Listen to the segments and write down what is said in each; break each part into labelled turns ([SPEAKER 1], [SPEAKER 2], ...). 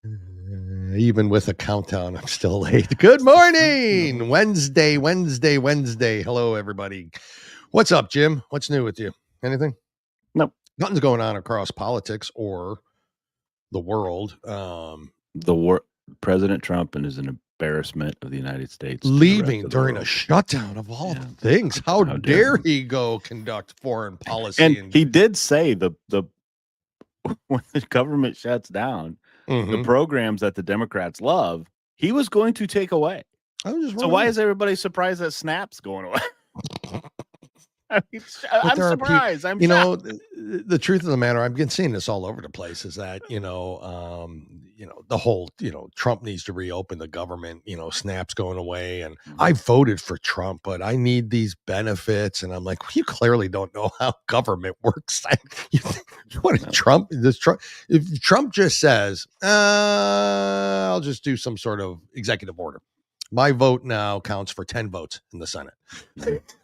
[SPEAKER 1] Even with a countdown, I'm still late. Good morning. Wednesday. Hello, everybody. What's up, Jim? What's new with you? Anything?
[SPEAKER 2] Nope.
[SPEAKER 1] Nothing's going on across politics or the world.
[SPEAKER 2] President Trump is an embarrassment of the United States.
[SPEAKER 1] Leaving during a shutdown of all things. How dare he go conduct foreign policy?
[SPEAKER 2] And he did say the when the government shuts down, the programs that the Democrats love, he was going to take away. So why is everybody surprised that SNAP's going away? I'm surprised. I'm shocked.
[SPEAKER 1] The truth of the matter, I've been seeing this all over the place, is that, the whole, Trump needs to reopen the government, SNAP's going away. And I voted for Trump, but I need these benefits. And I'm like, well, you clearly don't know how government works. If Trump just says, I'll just do some sort of executive order. My vote now counts for 10 votes in the Senate.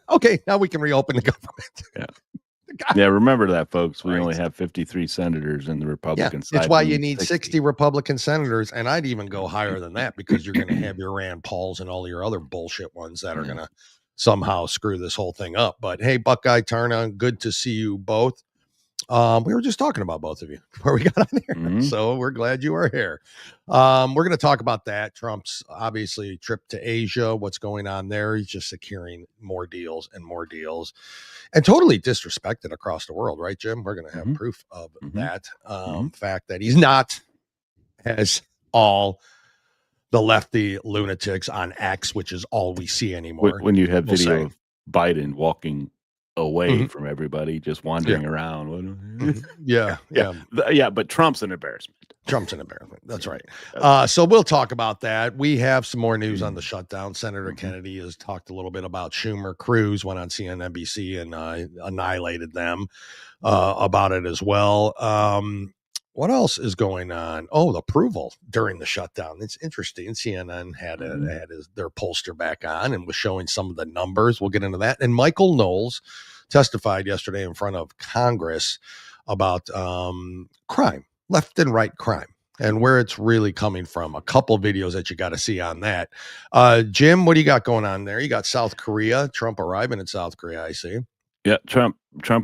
[SPEAKER 1] Okay, now we can reopen the government.
[SPEAKER 2] Yeah, remember that, folks. We only have 53 senators in the Republican side.
[SPEAKER 1] It's why you need 60 Republican senators, and I'd even go higher than that, because you're going to have your Rand Pauls and all your other bullshit ones that are going to somehow screw this whole thing up. But hey, Buckeye Tarna, good to see you both. We were just talking about both of you before we got on here, so we're glad you are here. We're going to talk about that. Trump's obviously trip to Asia, what's going on there. He's just securing more deals and totally disrespected across the world, right, Jim? We're going to have proof of that fact that he's not, as all the lefty lunatics on X, which is all we see anymore.
[SPEAKER 2] When you have video of Biden walking away from everybody, just wandering around. But Trump's an embarrassment.
[SPEAKER 1] That's right. So we'll talk about that. We have some more news on the shutdown. Senator Kennedy has talked a little bit about Schumer. Cruz went on CNBC and annihilated them about it as well. What else is going on? Oh, the approval during the shutdown. It's interesting. CNN had their pollster back on and was showing some of the numbers. We'll get into that. And Michael Knowles testified yesterday in front of Congress about crime, left and right crime, and where it's really coming from. A couple videos that you got to see on that. Jim, what do you got going on there? You got South Korea, Trump arriving in South Korea, I see.
[SPEAKER 2] Yeah, Trump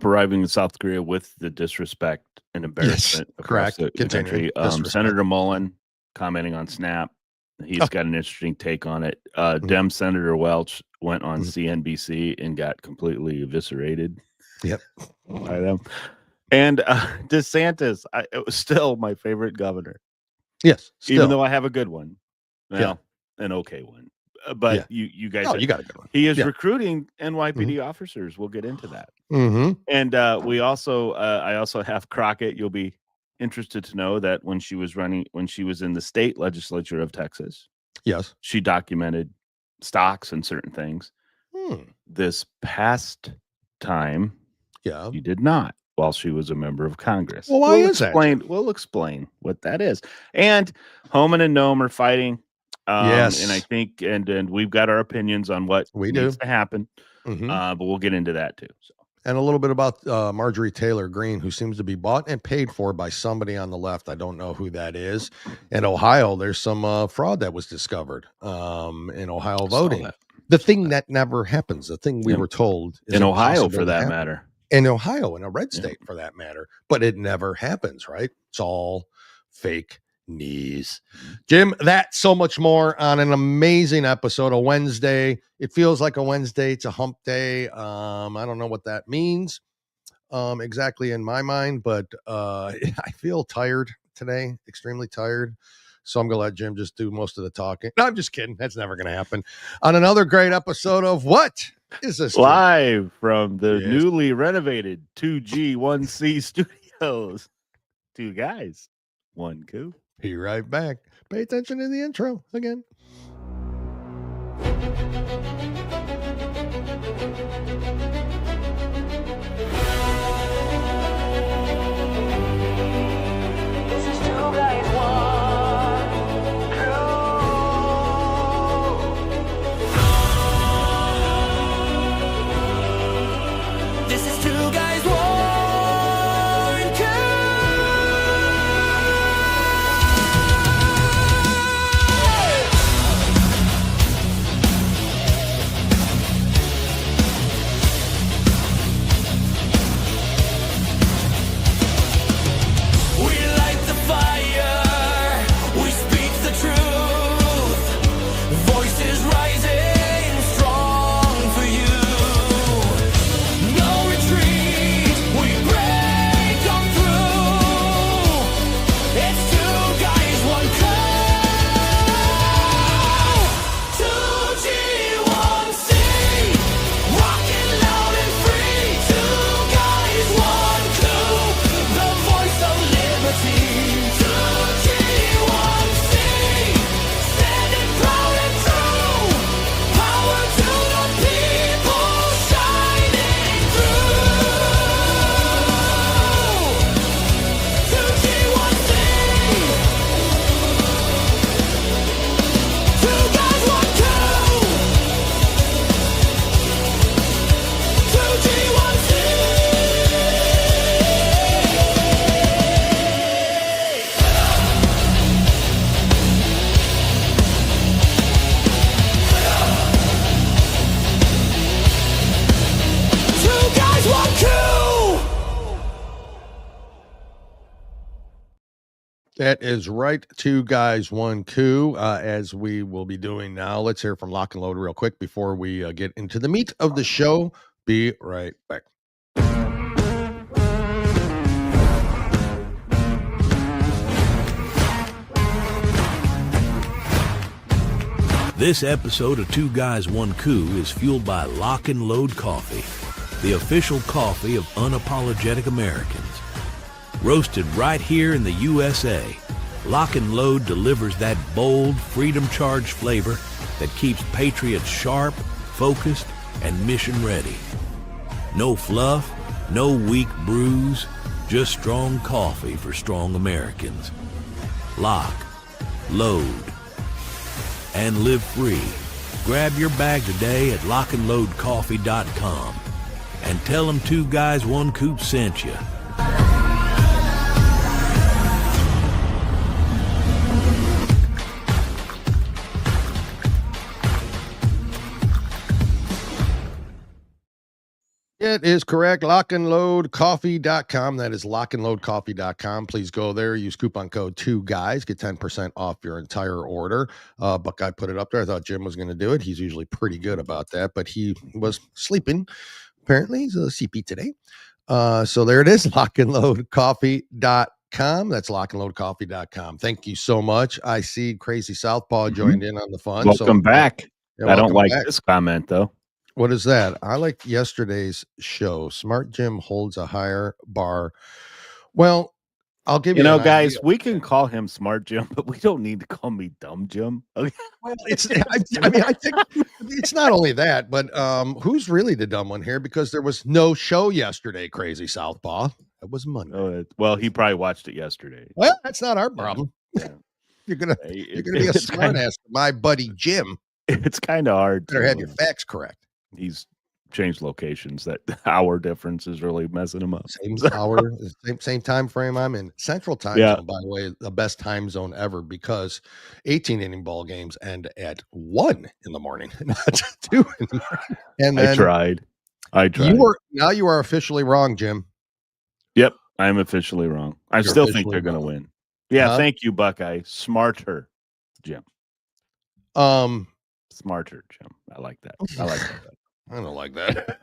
[SPEAKER 2] arriving in South Korea with the disrespect and embarrassment across the country. Senator Mullen commenting on SNAP. He's got an interesting take on it. Dem Senator Welch went on CNBC and got completely eviscerated.
[SPEAKER 1] Yep.
[SPEAKER 2] By them. And DeSantis, it was still my favorite governor.
[SPEAKER 1] Yes. Still.
[SPEAKER 2] Even though I have a good one. Well, an okay one. But you guys,
[SPEAKER 1] you got a good one.
[SPEAKER 2] He is recruiting NYPD officers. We'll get into that. And we also, I also have Crockett. You'll be interested to know that when she was in the state legislature of Texas, she documented stocks and certain things. This past time, she did not, while she was a member of Congress.
[SPEAKER 1] Well, why is that?
[SPEAKER 2] We'll explain what that is. And Homan and Noam are fighting. And I think, and we've got our opinions on what needs to happen, but we'll get into that too. So.
[SPEAKER 1] And a little bit about Marjorie Taylor Greene, who seems to be bought and paid for by somebody on the left. I don't know who that is. In Ohio, there's some fraud that was discovered in Ohio voting. The thing that never happens, the thing we were told.
[SPEAKER 2] In Ohio, for that matter.
[SPEAKER 1] In Ohio, in a red state, for that matter. But it never happens, right? It's all fake news. Jim, that so much more on an amazing episode of Wednesday. It feels like a Wednesday. It's a hump day. I don't know what that means exactly in my mind, but I feel tired today, extremely tired. So I'm going to let Jim just do most of the talking. No, I'm just kidding. That's never going to happen. On another great episode of What Is This?
[SPEAKER 2] Live from the newly renovated 2G 1C studios. Two guys, one coup.
[SPEAKER 1] Be right back. Pay attention to the intro again. That is right. 2 guys, 1 coup, as we will be doing now. Let's hear from Lock and Load real quick before we get into the meat of the show. Be right back.
[SPEAKER 3] This episode of 2 Guys, 1 Coup is fueled by Lock and Load Coffee, the official coffee of unapologetic Americans. Roasted right here in the USA, Lock and Load delivers that bold, freedom-charged flavor that keeps patriots sharp, focused, and mission-ready. No fluff, no weak brews, just strong coffee for strong Americans. Lock, load, and live free. Grab your bag today at lockandloadcoffee.com and tell them 2 Guys, 1 Coup sent you.
[SPEAKER 1] It is correct. Lockandloadcoffee.com. That is lockandloadcoffee.com. Please go there. Use coupon code 2GUYS. Get 10% off your entire order. Buckeye put it up there. I thought Jim was going to do it. He's usually pretty good about that, but he was sleeping. Apparently, he's a CP today. So there it is. Lockandloadcoffee.com. That's lockandloadcoffee.com. Thank you so much. I see Crazy Southpaw joined in on the fun.
[SPEAKER 2] Welcome back.
[SPEAKER 1] Yeah,
[SPEAKER 2] I don't like this comment, though.
[SPEAKER 1] What is that? I liked yesterday's show. Smart Jim holds a higher bar. Well, I'll give you
[SPEAKER 2] guys, we can call him Smart Jim, but we don't need to call me Dumb Jim. Okay.
[SPEAKER 1] Well, I think it's not only that, but who's really the dumb one here? Because there was no show yesterday, Crazy Southpaw. It was Monday.
[SPEAKER 2] Well, he probably watched it yesterday.
[SPEAKER 1] Well, that's not our problem. Yeah. You're gonna be a smart ass for my buddy Jim.
[SPEAKER 2] It's kind of hard.
[SPEAKER 1] Better have your facts correct.
[SPEAKER 2] He's changed locations. That hour difference is really messing him up.
[SPEAKER 1] Same hour, same time frame I'm in. Central time zone, by the way, the best time zone ever, because 18-inning ball games end at 1 in the morning, not 2 in the morning. And then
[SPEAKER 2] I tried.
[SPEAKER 1] You are officially wrong, Jim.
[SPEAKER 2] Yep, I'm officially wrong. I still think they're going to win. Yeah, thank you, Buckeye. Smarter, Jim. Smarter, Jim. I like that.
[SPEAKER 1] I don't like that.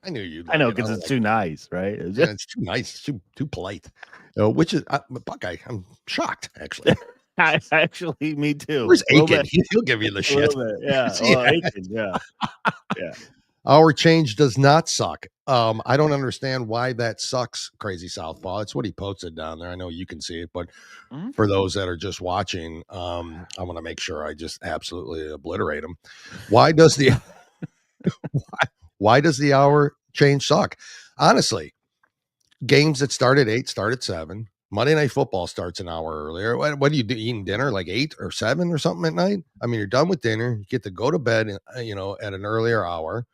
[SPEAKER 1] I knew you'd.
[SPEAKER 2] I know, because it's too nice, right?
[SPEAKER 1] Yeah, it's too nice. It's too polite. Which is Buckeye. I'm shocked, actually.
[SPEAKER 2] Actually, me too.
[SPEAKER 1] Where's Aiken? He'll give you the shit.
[SPEAKER 2] Yeah. Aiken, yeah.
[SPEAKER 1] Our change does not suck. I don't understand why that sucks, Crazy Southpaw. It's what he posted down there. I know you can see it, but for those that are just watching, I want to make sure I just absolutely obliterate them. Why does the why does the hour change suck? Honestly, games that start at 8 start at 7. Monday Night Football starts an hour earlier. What do you do? Eating dinner like 8 or 7 or something at night? I mean, you're done with dinner. You get to go to bed, at an earlier hour.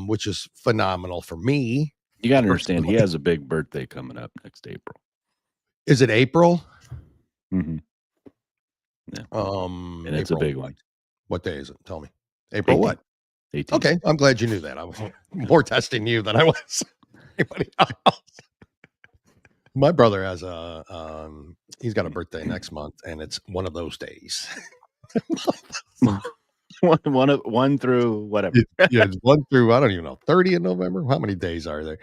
[SPEAKER 1] Which is phenomenal for me.
[SPEAKER 2] You got to understand, he has a big birthday coming up next April.
[SPEAKER 1] Is it April?
[SPEAKER 2] Mm-hmm. Yeah. And it's
[SPEAKER 1] April,
[SPEAKER 2] a big one.
[SPEAKER 1] What day is it? Tell me. April 18. What?
[SPEAKER 2] 18.
[SPEAKER 1] Okay, I'm glad you knew that. I was more testing you than I was anybody else. My brother has he's got a birthday next month, and it's one of those days.
[SPEAKER 2] one through whatever.
[SPEAKER 1] Yeah, 1 through, I don't even know, 30 in November. How many days are there?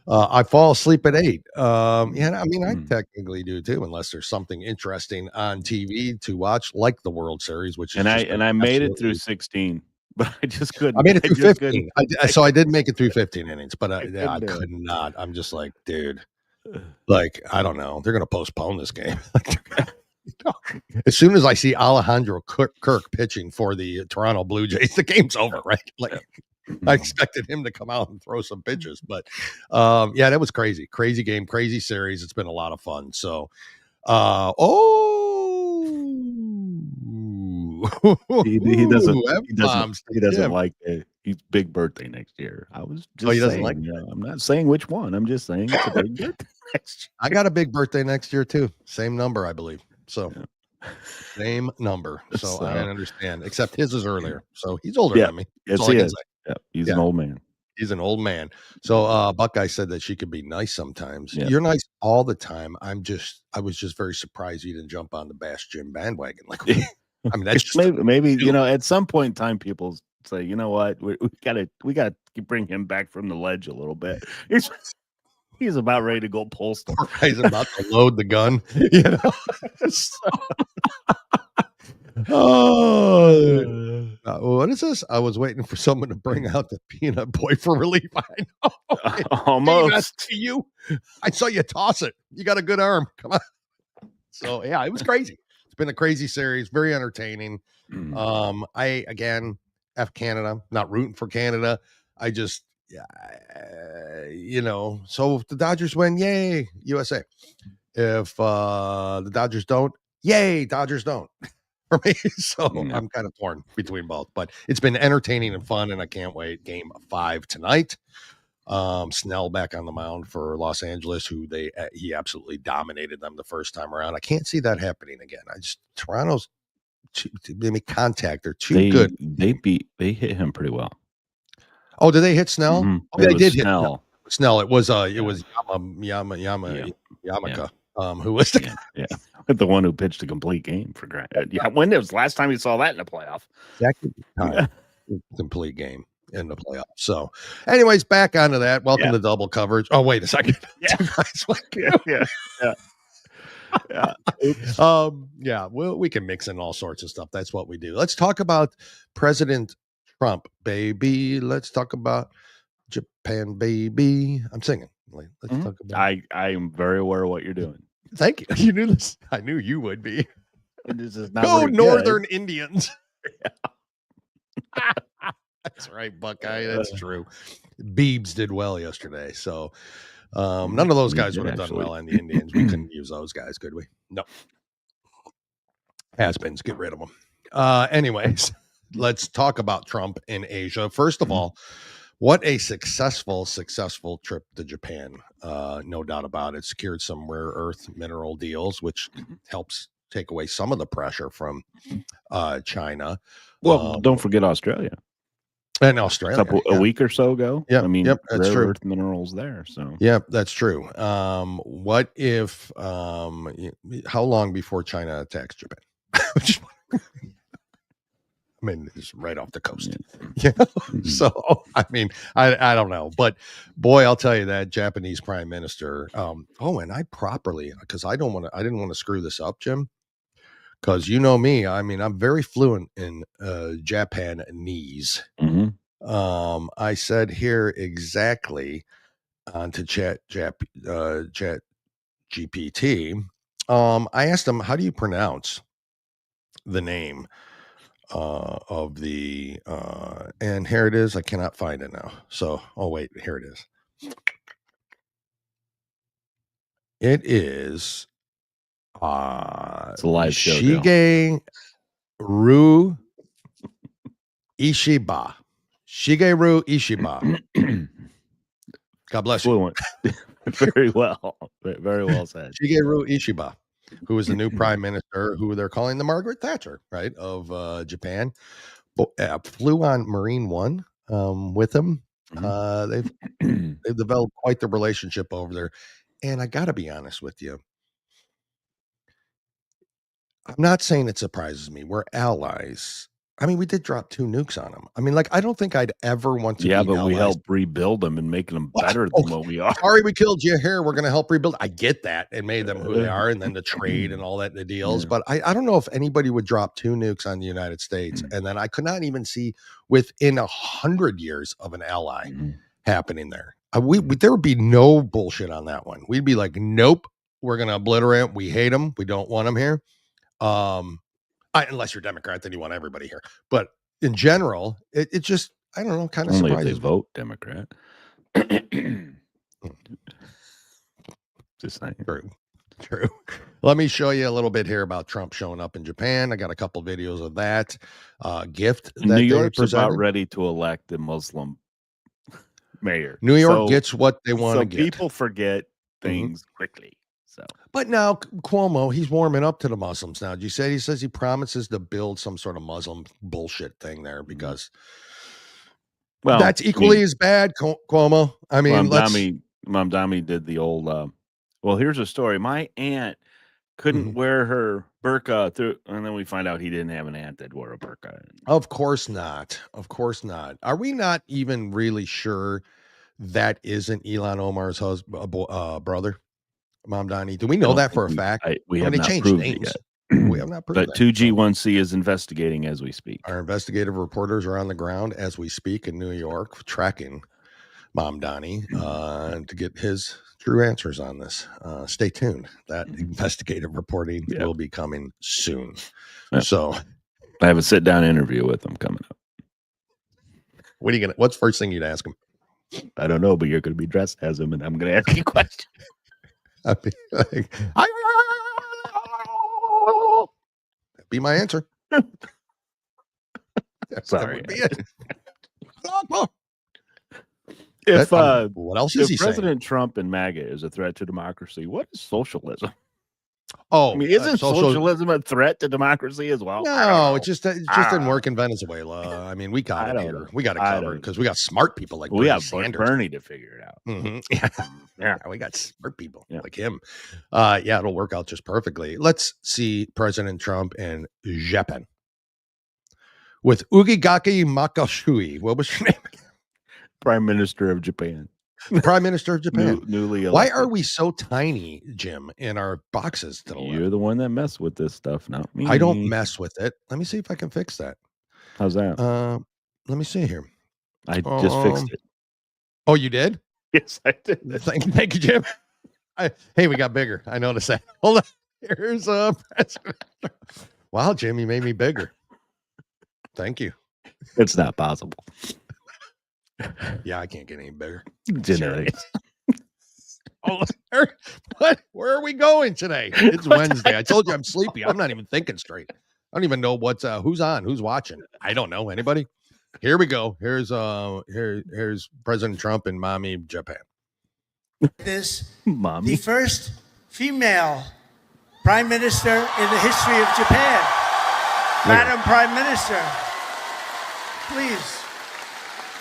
[SPEAKER 1] I fall asleep at 8. I technically do too, unless there's something interesting on TV to watch, like the World Series, which is
[SPEAKER 2] I made it through 16, but I just couldn't.
[SPEAKER 1] I made it through 15. So I did make it through 15 innings, but I could not. I'm just like, dude, like, I don't know. They're gonna postpone this game. As soon as I see Alejandro Kirk pitching for the Toronto Blue Jays, the game's over, right? Like, I expected him to come out and throw some pitches, but that was crazy game, crazy series. It's been a lot of fun. So
[SPEAKER 2] he doesn't like it. He's big birthday next year. I was just
[SPEAKER 1] he doesn't
[SPEAKER 2] saying,
[SPEAKER 1] like
[SPEAKER 2] I'm not saying which one. I'm just saying it's a big birthday next year.
[SPEAKER 1] I got a big birthday next year too. Same number, I believe. So same number. So I understand. Except his is earlier. So he's older than me.
[SPEAKER 2] Yes, he is. Yeah, he's an old man.
[SPEAKER 1] He's an old man. So Buckeye said that she could be nice sometimes.
[SPEAKER 2] Yeah.
[SPEAKER 1] You're nice all the time. I was just very surprised you didn't jump on the Bash Jim bandwagon. Like, I mean, that's just
[SPEAKER 2] maybe at some point in time, people say, you know what, we gotta bring him back from the ledge a little bit. He's about ready to go postal.
[SPEAKER 1] He's about to load the gun. You know. What is this? I was waiting for someone to bring out the peanut boy for relief. I know.
[SPEAKER 2] Almost
[SPEAKER 1] to you. I saw you toss it. You got a good arm. Come on. So yeah, it was crazy. It's been a crazy series, very entertaining. I again F Canada, not rooting for Canada. I just so if the Dodgers win, yay, USA. If the Dodgers don't, yay, Dodgers don't. For me, so I'm kind of torn between both, but it's been entertaining and fun, and I can't wait. Game 5 tonight. Snell back on the mound for Los Angeles, who he absolutely dominated them the first time around. I can't see that happening again. Toronto's they make contact. They're too good.
[SPEAKER 2] They hit him pretty well.
[SPEAKER 1] Oh, did they hit Snell?
[SPEAKER 2] Mm-hmm.
[SPEAKER 1] Oh, they did
[SPEAKER 2] Snell.
[SPEAKER 1] hit Snell. It was Yamaka. Who was
[SPEAKER 2] the one who pitched a complete game for granted. Yeah, when was the last time you saw that in the playoff?
[SPEAKER 1] Second time complete game in the playoff. So, anyways, back onto that. Welcome to double coverage. Oh, wait a second. We can mix in all sorts of stuff. That's what we do. Let's talk about President Trump, baby. Let's talk about Japan, baby. I'm singing. Let's talk about.
[SPEAKER 2] I am very aware of what you're doing.
[SPEAKER 1] Thank you. You knew this. I knew you would be.
[SPEAKER 2] This is not
[SPEAKER 1] Go Northern Indians. That's right, Buckeye. That's true. Beebs did well yesterday. So none of those guys would have done well on the Indians. We couldn't use those guys, could we? No. Has-beens, get rid of them. Anyways, let's talk about Trump in Asia. First of all, what a successful trip to Japan. No doubt about it. Secured some rare earth mineral deals, which helps take away some of the pressure from China.
[SPEAKER 2] Well, don't forget Australia.
[SPEAKER 1] And Australia.
[SPEAKER 2] A week or so ago.
[SPEAKER 1] Yeah.
[SPEAKER 2] I mean,
[SPEAKER 1] that's
[SPEAKER 2] rare
[SPEAKER 1] true.
[SPEAKER 2] earth minerals there. So
[SPEAKER 1] yeah, that's true. What if how long before China attacks Japan? I mean, it's right off the coast. Yeah. So, I mean, I don't know. But boy, I'll tell you that Japanese prime minister. And because I didn't want to screw this up, Jim. Because you know me, I mean, I'm very fluent in Japanese. I said here exactly to Chat GPT. I asked him, how do you pronounce the name of the and here it is. I cannot find it now. So wait, here it is. It is
[SPEAKER 2] it's a live show.
[SPEAKER 1] Shigeru Ishiba. God bless you.
[SPEAKER 2] Very well said.
[SPEAKER 1] Shigeru Ishiba, who is the new prime minister, who they're calling the Margaret Thatcher, right, of Japan. Flew on Marine One with him. They've developed quite the relationship over there. And I got to be honest with you. I'm not saying it surprises me. We're allies. I mean, we did drop 2 nukes on them. I mean, like, I don't think I'd ever want to.
[SPEAKER 2] Yeah, but we helped rebuild them and making them better than what we are.
[SPEAKER 1] Sorry, we killed you here. We're going to help rebuild. I get that and made them who they are, and then the trade and all that, the deals. But I don't know if anybody would drop 2 nukes on the United States, and then I could not even see within 100 years of an ally happening there. There would be no bullshit on that one. We'd be like, nope, we're going to obliterate. We hate them. We don't want them here. Unless you're Democrat, then you want everybody here. But in general, it just, I don't know, kind of
[SPEAKER 2] only
[SPEAKER 1] surprises
[SPEAKER 2] if they vote Democrat. Just saying.
[SPEAKER 1] True. Let me show you a little bit here about Trump showing up in Japan. I got a couple videos of that gift that
[SPEAKER 2] New York's about ready to elect a Muslim mayor.
[SPEAKER 1] New York gets what they want to get.
[SPEAKER 2] People forget things quickly. So,
[SPEAKER 1] but now Cuomo, he's warming up to the Muslims now. Did you say he says he promises to build some sort of Muslim bullshit thing there because Well, that's equally as bad, Cuomo. I mean,
[SPEAKER 2] Mom Dami did the old. Well, here's a story. My aunt couldn't wear her burqa through, and then we find out he didn't have an aunt that wore a burqa.
[SPEAKER 1] Of course not. Of course not. Are we not even really sure that isn't Ilhan Omar's brother, Mamdani? Do we know that for a fact?
[SPEAKER 2] We have not proved it yet.
[SPEAKER 1] We have not proved
[SPEAKER 2] that. But 2G1C is investigating as we speak.
[SPEAKER 1] Our investigative reporters are on the ground as we speak in New York, tracking Mamdani to get his true answers on this. Stay tuned. That investigative reporting will be coming soon. So
[SPEAKER 2] I have a sit-down interview with him coming up.
[SPEAKER 1] What's the first thing you'd ask him?
[SPEAKER 2] I don't know, but you're going to be dressed as him, and I'm going to ask you questions.
[SPEAKER 1] I'd be like, that'd be my answer.
[SPEAKER 2] Sorry.
[SPEAKER 1] If what else is he
[SPEAKER 2] President
[SPEAKER 1] saying?
[SPEAKER 2] Trump and MAGA is a threat to democracy, what is socialism?
[SPEAKER 1] Oh,
[SPEAKER 2] I mean, isn't socialism a threat to democracy as well?
[SPEAKER 1] No, it just didn't work in Venezuela. I mean, we got it here. We got it covered because we got smart people like
[SPEAKER 2] we have
[SPEAKER 1] Sanders.
[SPEAKER 2] Bernie to figure it out.
[SPEAKER 1] Mm-hmm. Yeah, we got smart people like him. Yeah, it'll work out just perfectly. Let's see President Trump in Japan with Ugigaki Makashui. What was your name?
[SPEAKER 2] Prime Minister of Japan.
[SPEAKER 1] Prime Minister of Japan.
[SPEAKER 2] Newly elected.
[SPEAKER 1] Why are we so tiny, Jim, in our boxes to the left?
[SPEAKER 2] You're the one that messed with this stuff, not me.
[SPEAKER 1] I don't mess with it. Let me see if I can fix that.
[SPEAKER 2] How's that?
[SPEAKER 1] Let me see here.
[SPEAKER 2] I just fixed it.
[SPEAKER 1] Oh, you did?
[SPEAKER 2] Yes, I did.
[SPEAKER 1] Thank you, Jim. Hey, we got bigger. I noticed that. Hold on. Here's President. Wow, Jim, you made me bigger. Thank you.
[SPEAKER 2] It's not possible.
[SPEAKER 1] Yeah, I can't get any bigger.
[SPEAKER 2] Genetics.
[SPEAKER 1] What? Where are we going today? It's Wednesday. I told you I'm sleepy. I'm not even thinking straight. I don't even know what's who's on, who's watching. I don't know. Anybody? Here we go. Here's President Trump and Mommy Japan.
[SPEAKER 4] The first female prime minister in the history of Japan. Madam Prime Minister, please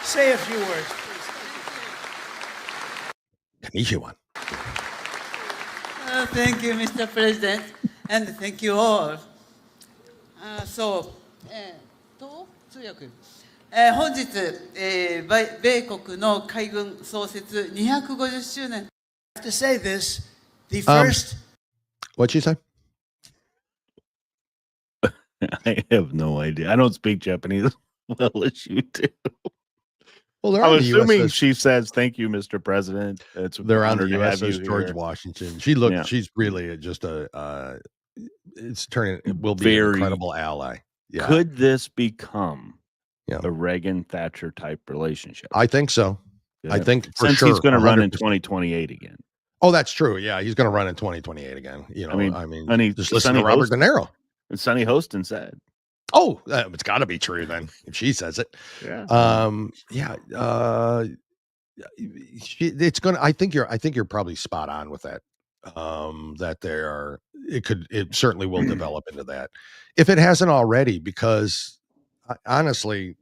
[SPEAKER 4] say a few words.
[SPEAKER 1] Konnichiwa.
[SPEAKER 5] Thank you, Mr. President, and thank you all. 本日、米国の海軍創設250周年。
[SPEAKER 4] To say this, the first.
[SPEAKER 1] What'd she say?
[SPEAKER 2] I have no idea. I don't speak Japanese as well as you do.
[SPEAKER 1] Well,
[SPEAKER 2] I'm assuming she says, "Thank you, Mr. President."
[SPEAKER 1] They're on the USS George Washington. She's really just it will be an incredible ally. Yeah.
[SPEAKER 2] Could this become a Reagan Thatcher type relationship?
[SPEAKER 1] I think so. I think for
[SPEAKER 2] since
[SPEAKER 1] sure
[SPEAKER 2] he's going to run in 2028 again.
[SPEAKER 1] Oh, that's true. Yeah, he's going to run in 2028 again. You know, I mean, just listen to Robert De Niro.
[SPEAKER 2] And Sonny Hostin said.
[SPEAKER 1] Oh, it's got to be true then if she says it.
[SPEAKER 2] Yeah.
[SPEAKER 1] It's gonna. I think you're probably spot on with that. That it certainly will develop into that if it hasn't already, because honestly,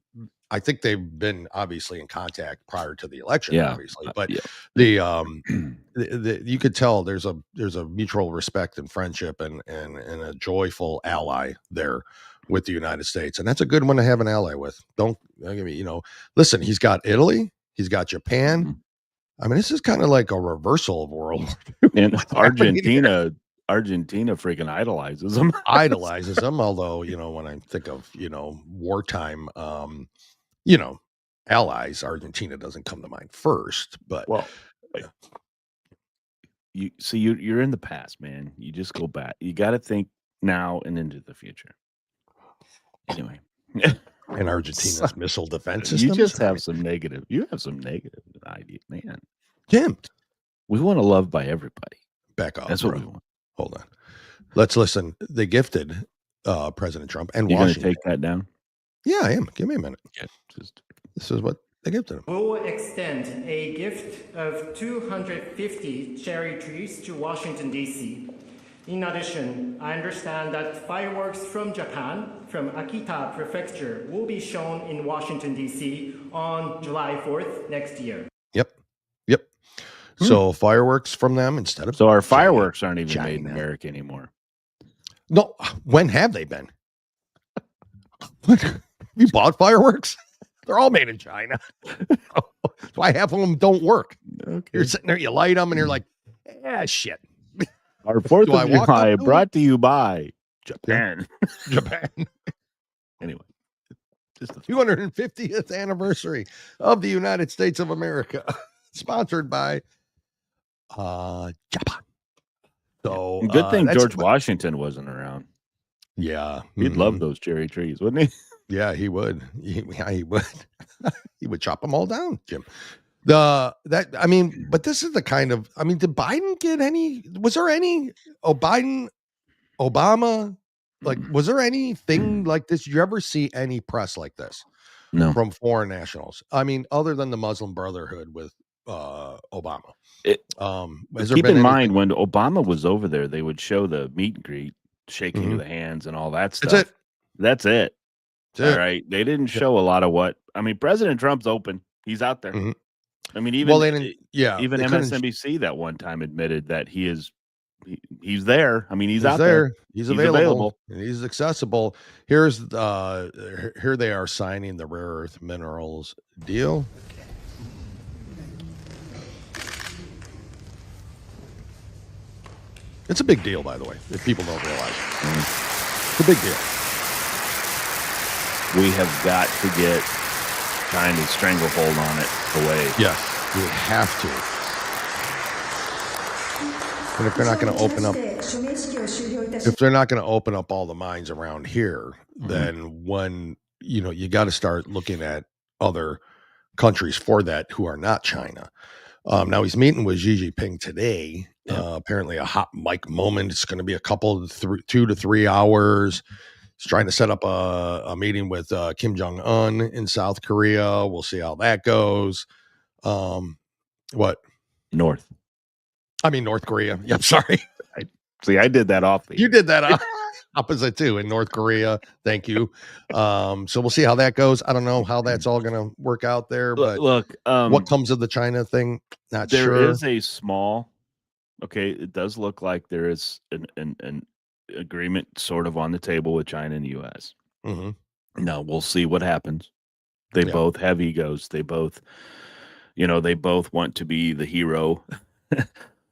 [SPEAKER 1] I think they've been obviously in contact prior to the election, obviously, but you could tell there's a mutual respect and friendship and a joyful ally there with the United States. And that's a good one to have an ally with. Listen, he's got Italy, he's got Japan. I mean, this is kind of like a reversal of World War II.
[SPEAKER 2] And Argentina freaking idolizes him.
[SPEAKER 1] Although, when I think of, wartime, allies, Argentina doesn't come to mind first, but
[SPEAKER 2] you're in the past, man. You just go back. You got to think now and into the future. Anyway,
[SPEAKER 1] and Argentina's missile defense system.
[SPEAKER 2] You just have some negative. You have some negative idea, man.
[SPEAKER 1] Jim,
[SPEAKER 2] we want to love by everybody.
[SPEAKER 1] Back off.
[SPEAKER 2] That's what we want.
[SPEAKER 1] Hold on. Let's listen. They gifted President Trump and
[SPEAKER 2] You're
[SPEAKER 1] Washington.
[SPEAKER 2] Going to take that down?
[SPEAKER 1] Yeah, I am. Give me a minute.
[SPEAKER 2] Yeah,
[SPEAKER 1] this is what they gifted him.
[SPEAKER 6] We'll extend a gift of 250 cherry trees to Washington, D.C. In addition, I understand that fireworks from Japan, from Akita Prefecture, will be shown in Washington, D.C. on July 4th next year.
[SPEAKER 1] Yep. So fireworks from them instead of
[SPEAKER 2] So our fireworks aren't even made in America anymore.
[SPEAKER 1] No, when have they been? You bought fireworks? They're all made in China. So half of them don't work.
[SPEAKER 2] Okay.
[SPEAKER 1] You're sitting there, you light them, and you're like, shit.
[SPEAKER 2] Our 4th
[SPEAKER 1] Do I
[SPEAKER 2] of
[SPEAKER 1] walk
[SPEAKER 2] July
[SPEAKER 1] up to
[SPEAKER 2] brought to you by Japan.
[SPEAKER 1] Japan.
[SPEAKER 2] Anyway, just the
[SPEAKER 1] 250th anniversary of the United States of America, sponsored by Japan. So
[SPEAKER 2] good thing George Washington wasn't around.
[SPEAKER 1] Yeah,
[SPEAKER 2] he'd love those cherry trees, wouldn't he?
[SPEAKER 1] Yeah, he would. He would. He would chop them all down, Jim. But this is the kind of. Did Biden get any? Was there any? Obama? Like, was there anything like this? Did you ever see any press like this?
[SPEAKER 2] No,
[SPEAKER 1] from foreign nationals. Other than the Muslim Brotherhood with Obama.
[SPEAKER 2] Keep in mind when Obama was over there, they would show the meet and greet, shaking of the hands, and all that stuff. That's it. All right. They didn't show a lot of what. President Trump's open. He's out there. Even MSNBC that one time admitted that he's there. He's out there.
[SPEAKER 1] He's available. And he's accessible. Here they are signing the rare earth minerals deal. It's a big deal, by the way, if people don't realize. It's a big deal.
[SPEAKER 2] We have got to get China's stranglehold on it away.
[SPEAKER 1] Yes, we have to. And if they're not going to open up all the mines around here, then you got to start looking at other countries for that who are not China. Now he's meeting with Xi Jinping today. Apparently a hot mic moment. It's going to be a couple 2 to 3 hours. He's trying to set up a meeting with Kim Jong-un in South Korea. We'll see how that goes. What?
[SPEAKER 2] North
[SPEAKER 1] Korea. Yep, sorry.
[SPEAKER 2] I did that off.
[SPEAKER 1] You did that opposite too in North Korea. Thank you. So we'll see how that goes. I don't know how that's all going to work out there, but
[SPEAKER 2] look,
[SPEAKER 1] what comes of the China thing? Not sure.
[SPEAKER 2] There is a small. Okay, it does look like there is an agreement sort of on the table with China and the U.S. Now we'll see what happens. They both have egos. They both, want to be the hero.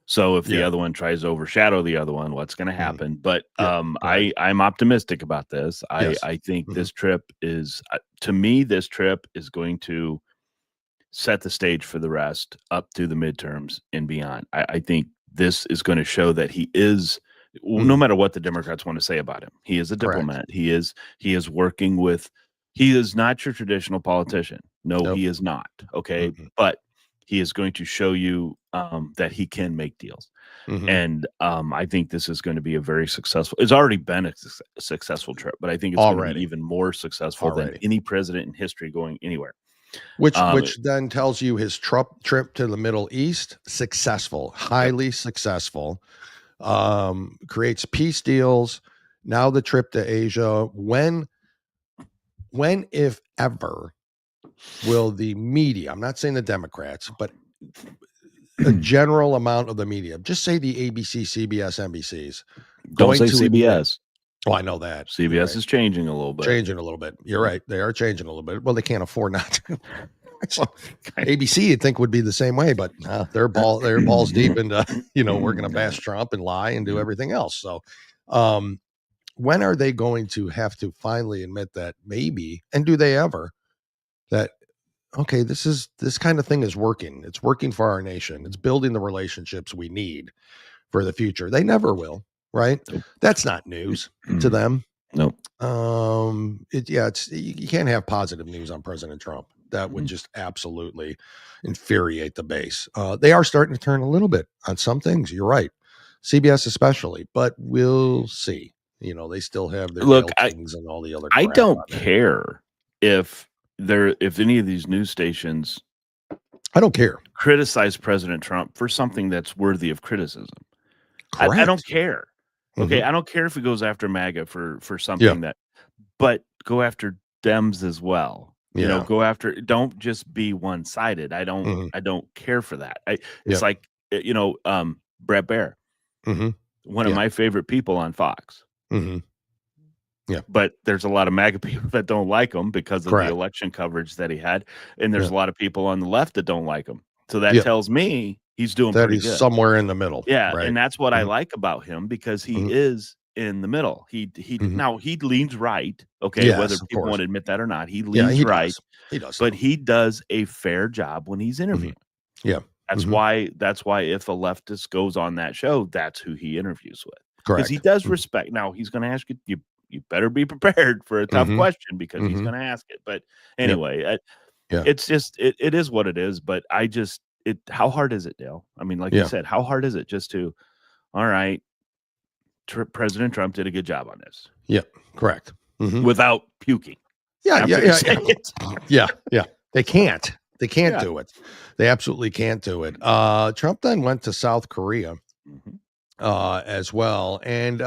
[SPEAKER 2] So if the other one tries to overshadow the other one, what's going to happen? But I'm optimistic about this. I think this trip is, to me, this trip is going to set the stage for the rest up to the midterms and beyond. I think this is going to show that he is, no matter what the Democrats want to say about him, he is a diplomat. He is working with, he is not your traditional politician. No, he is not. Okay. But he is going to show you that he can make deals. And I think this is going to be a very successful, it's already been a successful trip, but I think it's going to be even more successful than any president in history going anywhere.
[SPEAKER 1] Which then tells you his trip to the Middle East, successful, highly successful, creates peace deals. Now the trip to Asia, when, if ever, will the media, I'm not saying the Democrats, but a general amount of the media, just say the ABC, CBS, NBCs.
[SPEAKER 2] Don't say CBS.
[SPEAKER 1] Oh, I know that.
[SPEAKER 2] CBS is changing a little bit.
[SPEAKER 1] You're right. They are changing a little bit. Well, they can't afford not to. So ABC, you'd think, would be the same way, but they're balls deep into, we're going to bash Trump and lie and do everything else. So when are they going to have to finally admit that maybe, and do they ever, that, okay, this kind of thing is working. It's working for our nation. It's building the relationships we need for the future. They never will. Right. That's not news to them.
[SPEAKER 2] Nope.
[SPEAKER 1] You can't have positive news on President Trump. That would just absolutely infuriate the base. They are starting to turn a little bit on some things. You're right. CBS especially, but we'll see. They still have their things and all the other.
[SPEAKER 2] I don't care if any of these news stations,
[SPEAKER 1] I don't care,
[SPEAKER 2] criticize President Trump for something that's worthy of criticism. I don't care. Okay, I don't care if he goes after MAGA for something that, but go after Dems as well. You know, go after. Don't just be one sided. I don't care for that. It's like Brett Baer, one of my favorite people on Fox.
[SPEAKER 1] Yeah,
[SPEAKER 2] but there's a lot of MAGA people that don't like him because of the election coverage that he had, and there's a lot of people on the left that don't like him. So that tells me he's doing pretty good.
[SPEAKER 1] Somewhere in the middle.
[SPEAKER 2] Yeah, and that's what I like about him, because he is in the middle. He now he leans right. Okay,
[SPEAKER 1] yes,
[SPEAKER 2] whether people want to admit that or not, he leans right.
[SPEAKER 1] He does,
[SPEAKER 2] but he does a fair job when he's interviewing.
[SPEAKER 1] Yeah,
[SPEAKER 2] that's why if a leftist goes on that show, that's who he interviews with.
[SPEAKER 1] Correct.
[SPEAKER 2] Because he does respect. Now he's going to ask you. You better be prepared for a tough question, because he's going to ask it. But anyway, it's just it is what it is. But how hard is it, Dale? I mean, like you said, how hard is it just to, all right, President Trump did a good job on this.
[SPEAKER 1] Yeah, correct.
[SPEAKER 2] Without puking.
[SPEAKER 1] Yeah. They can't do it. They absolutely can't do it. Trump then went to South Korea as well, and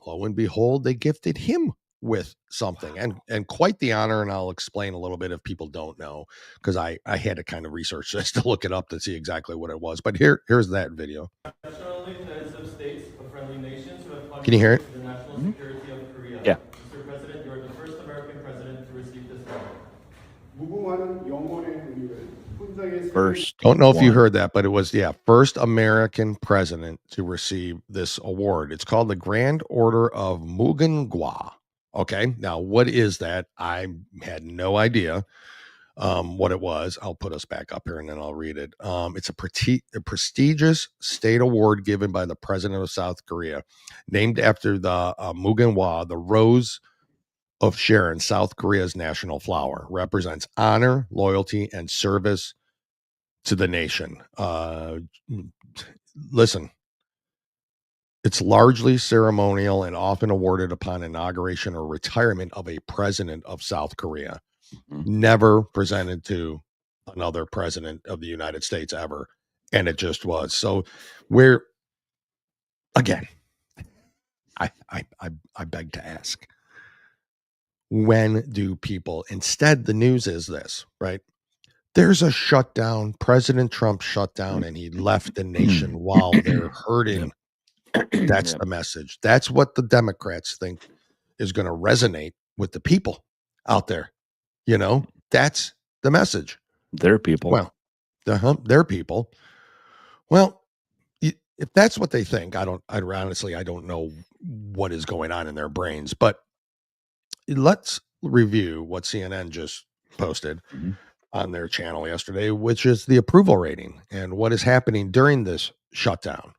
[SPEAKER 1] lo and behold, they gifted him with something, and quite the honor. And I'll explain a little bit if people don't know, because I had to kind of research this to look it up to see exactly what it was. But here's that video. Can you hear it?
[SPEAKER 6] The national security of Korea.
[SPEAKER 2] Yeah.
[SPEAKER 6] Mr. President, you are the first American president to receive this award.
[SPEAKER 2] First.
[SPEAKER 1] Don't know if you heard that, but it was, first American president to receive this award. It's called the Grand Order of Muganghwa. Okay. Now, what is that? I had no idea what it was. I'll put us back up here and then I'll read it. It's a prestigious state award given by the president of South Korea, named after the Muganghwa, the rose of Sharon, South Korea's national flower, represents honor, loyalty, and service to the nation. Listen, it's largely ceremonial and often awarded upon inauguration or retirement of a president of South Korea. Never presented to another president of the United States ever. And it just was. So we're, again, I beg to ask, when do people, instead the news is this, right? There's a shutdown, President Trump shut down, and he left the nation while they're hurting. That's the message. That's what the Democrats think is going to resonate with the people out there. You know, that's the message.
[SPEAKER 2] Their people.
[SPEAKER 1] Well, their people. Well, if that's what they think, I don't know what is going on in their brains, but let's review what CNN just posted on their channel yesterday, which is the approval rating and what is happening during this shutdown.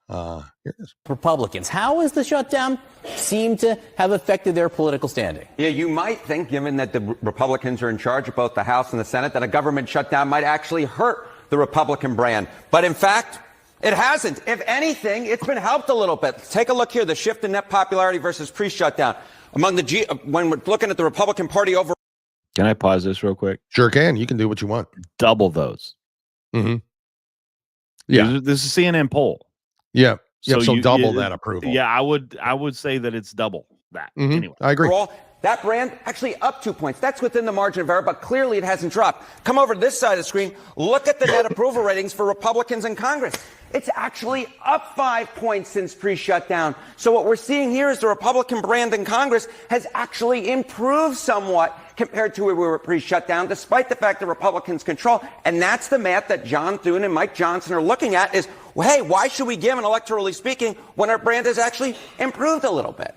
[SPEAKER 1] Here it is.
[SPEAKER 7] Republicans. How has the shutdown seemed to have affected their political standing?
[SPEAKER 8] Yeah, you might think, given that the Republicans are in charge of both the House and the Senate, that a government shutdown might actually hurt the Republican brand. But in fact, it hasn't. If anything, it's been helped a little bit. Take a look here, the shift in net popularity versus pre-shutdown. When we're looking at the Republican Party over.
[SPEAKER 2] Can I pause this real quick?
[SPEAKER 1] Sure can. You can do what you want.
[SPEAKER 2] Double those.
[SPEAKER 1] Yeah.
[SPEAKER 2] This is a CNN poll.
[SPEAKER 1] Yeah. So double that approval.
[SPEAKER 2] Yeah, I would say that it's double that. Anyway,
[SPEAKER 1] I agree.
[SPEAKER 8] That brand actually up 2 points. That's within the margin of error, but clearly it hasn't dropped. Come over to this side of the screen. Look at the net approval ratings for Republicans in Congress. It's actually up 5 points since pre-shutdown. So what we're seeing here is the Republican brand in Congress has actually improved somewhat compared to where we were pre-shutdown, despite the fact that Republicans control. And that's the math that John Thune and Mike Johnson are looking at is, well, hey, why should we give, and electorally speaking, when our brand has actually improved a little bit?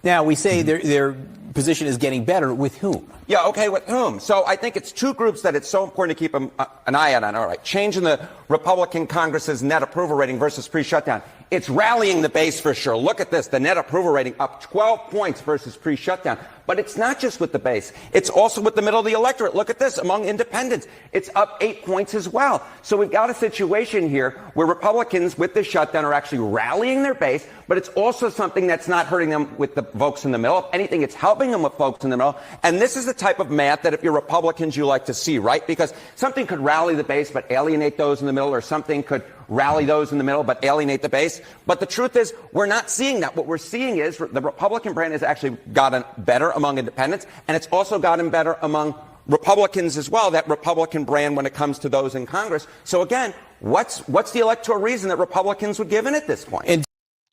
[SPEAKER 7] Now, we say their position is getting better. With whom?
[SPEAKER 8] Yeah, okay, with whom? So I think it's two groups that it's so important to keep an eye on. All right, changing the Republican Congress's net approval rating versus pre-shutdown. It's rallying the base for sure. Look at this, the net approval rating up 12 points versus pre-shutdown. But it's not just with the base. It's also with the middle of the electorate. Look at this, among independents. It's up 8 points as well. So we've got a situation here where Republicans with the shutdown are actually rallying their base, but it's also something that's not hurting them with the folks in the middle. If anything, it's helping them with folks in the middle. And this is the type of math that if you're Republicans, you like to see, right? Because something could rally the base but alienate those in the middle, or something could rally those in the middle, but alienate the base. But the truth is, we're not seeing that. What we're seeing is the Republican brand has actually gotten better among independents, and it's also gotten better among Republicans as well, that Republican brand when it comes to those in Congress. So again, what's the electoral reason that Republicans would give in at this point?
[SPEAKER 1] And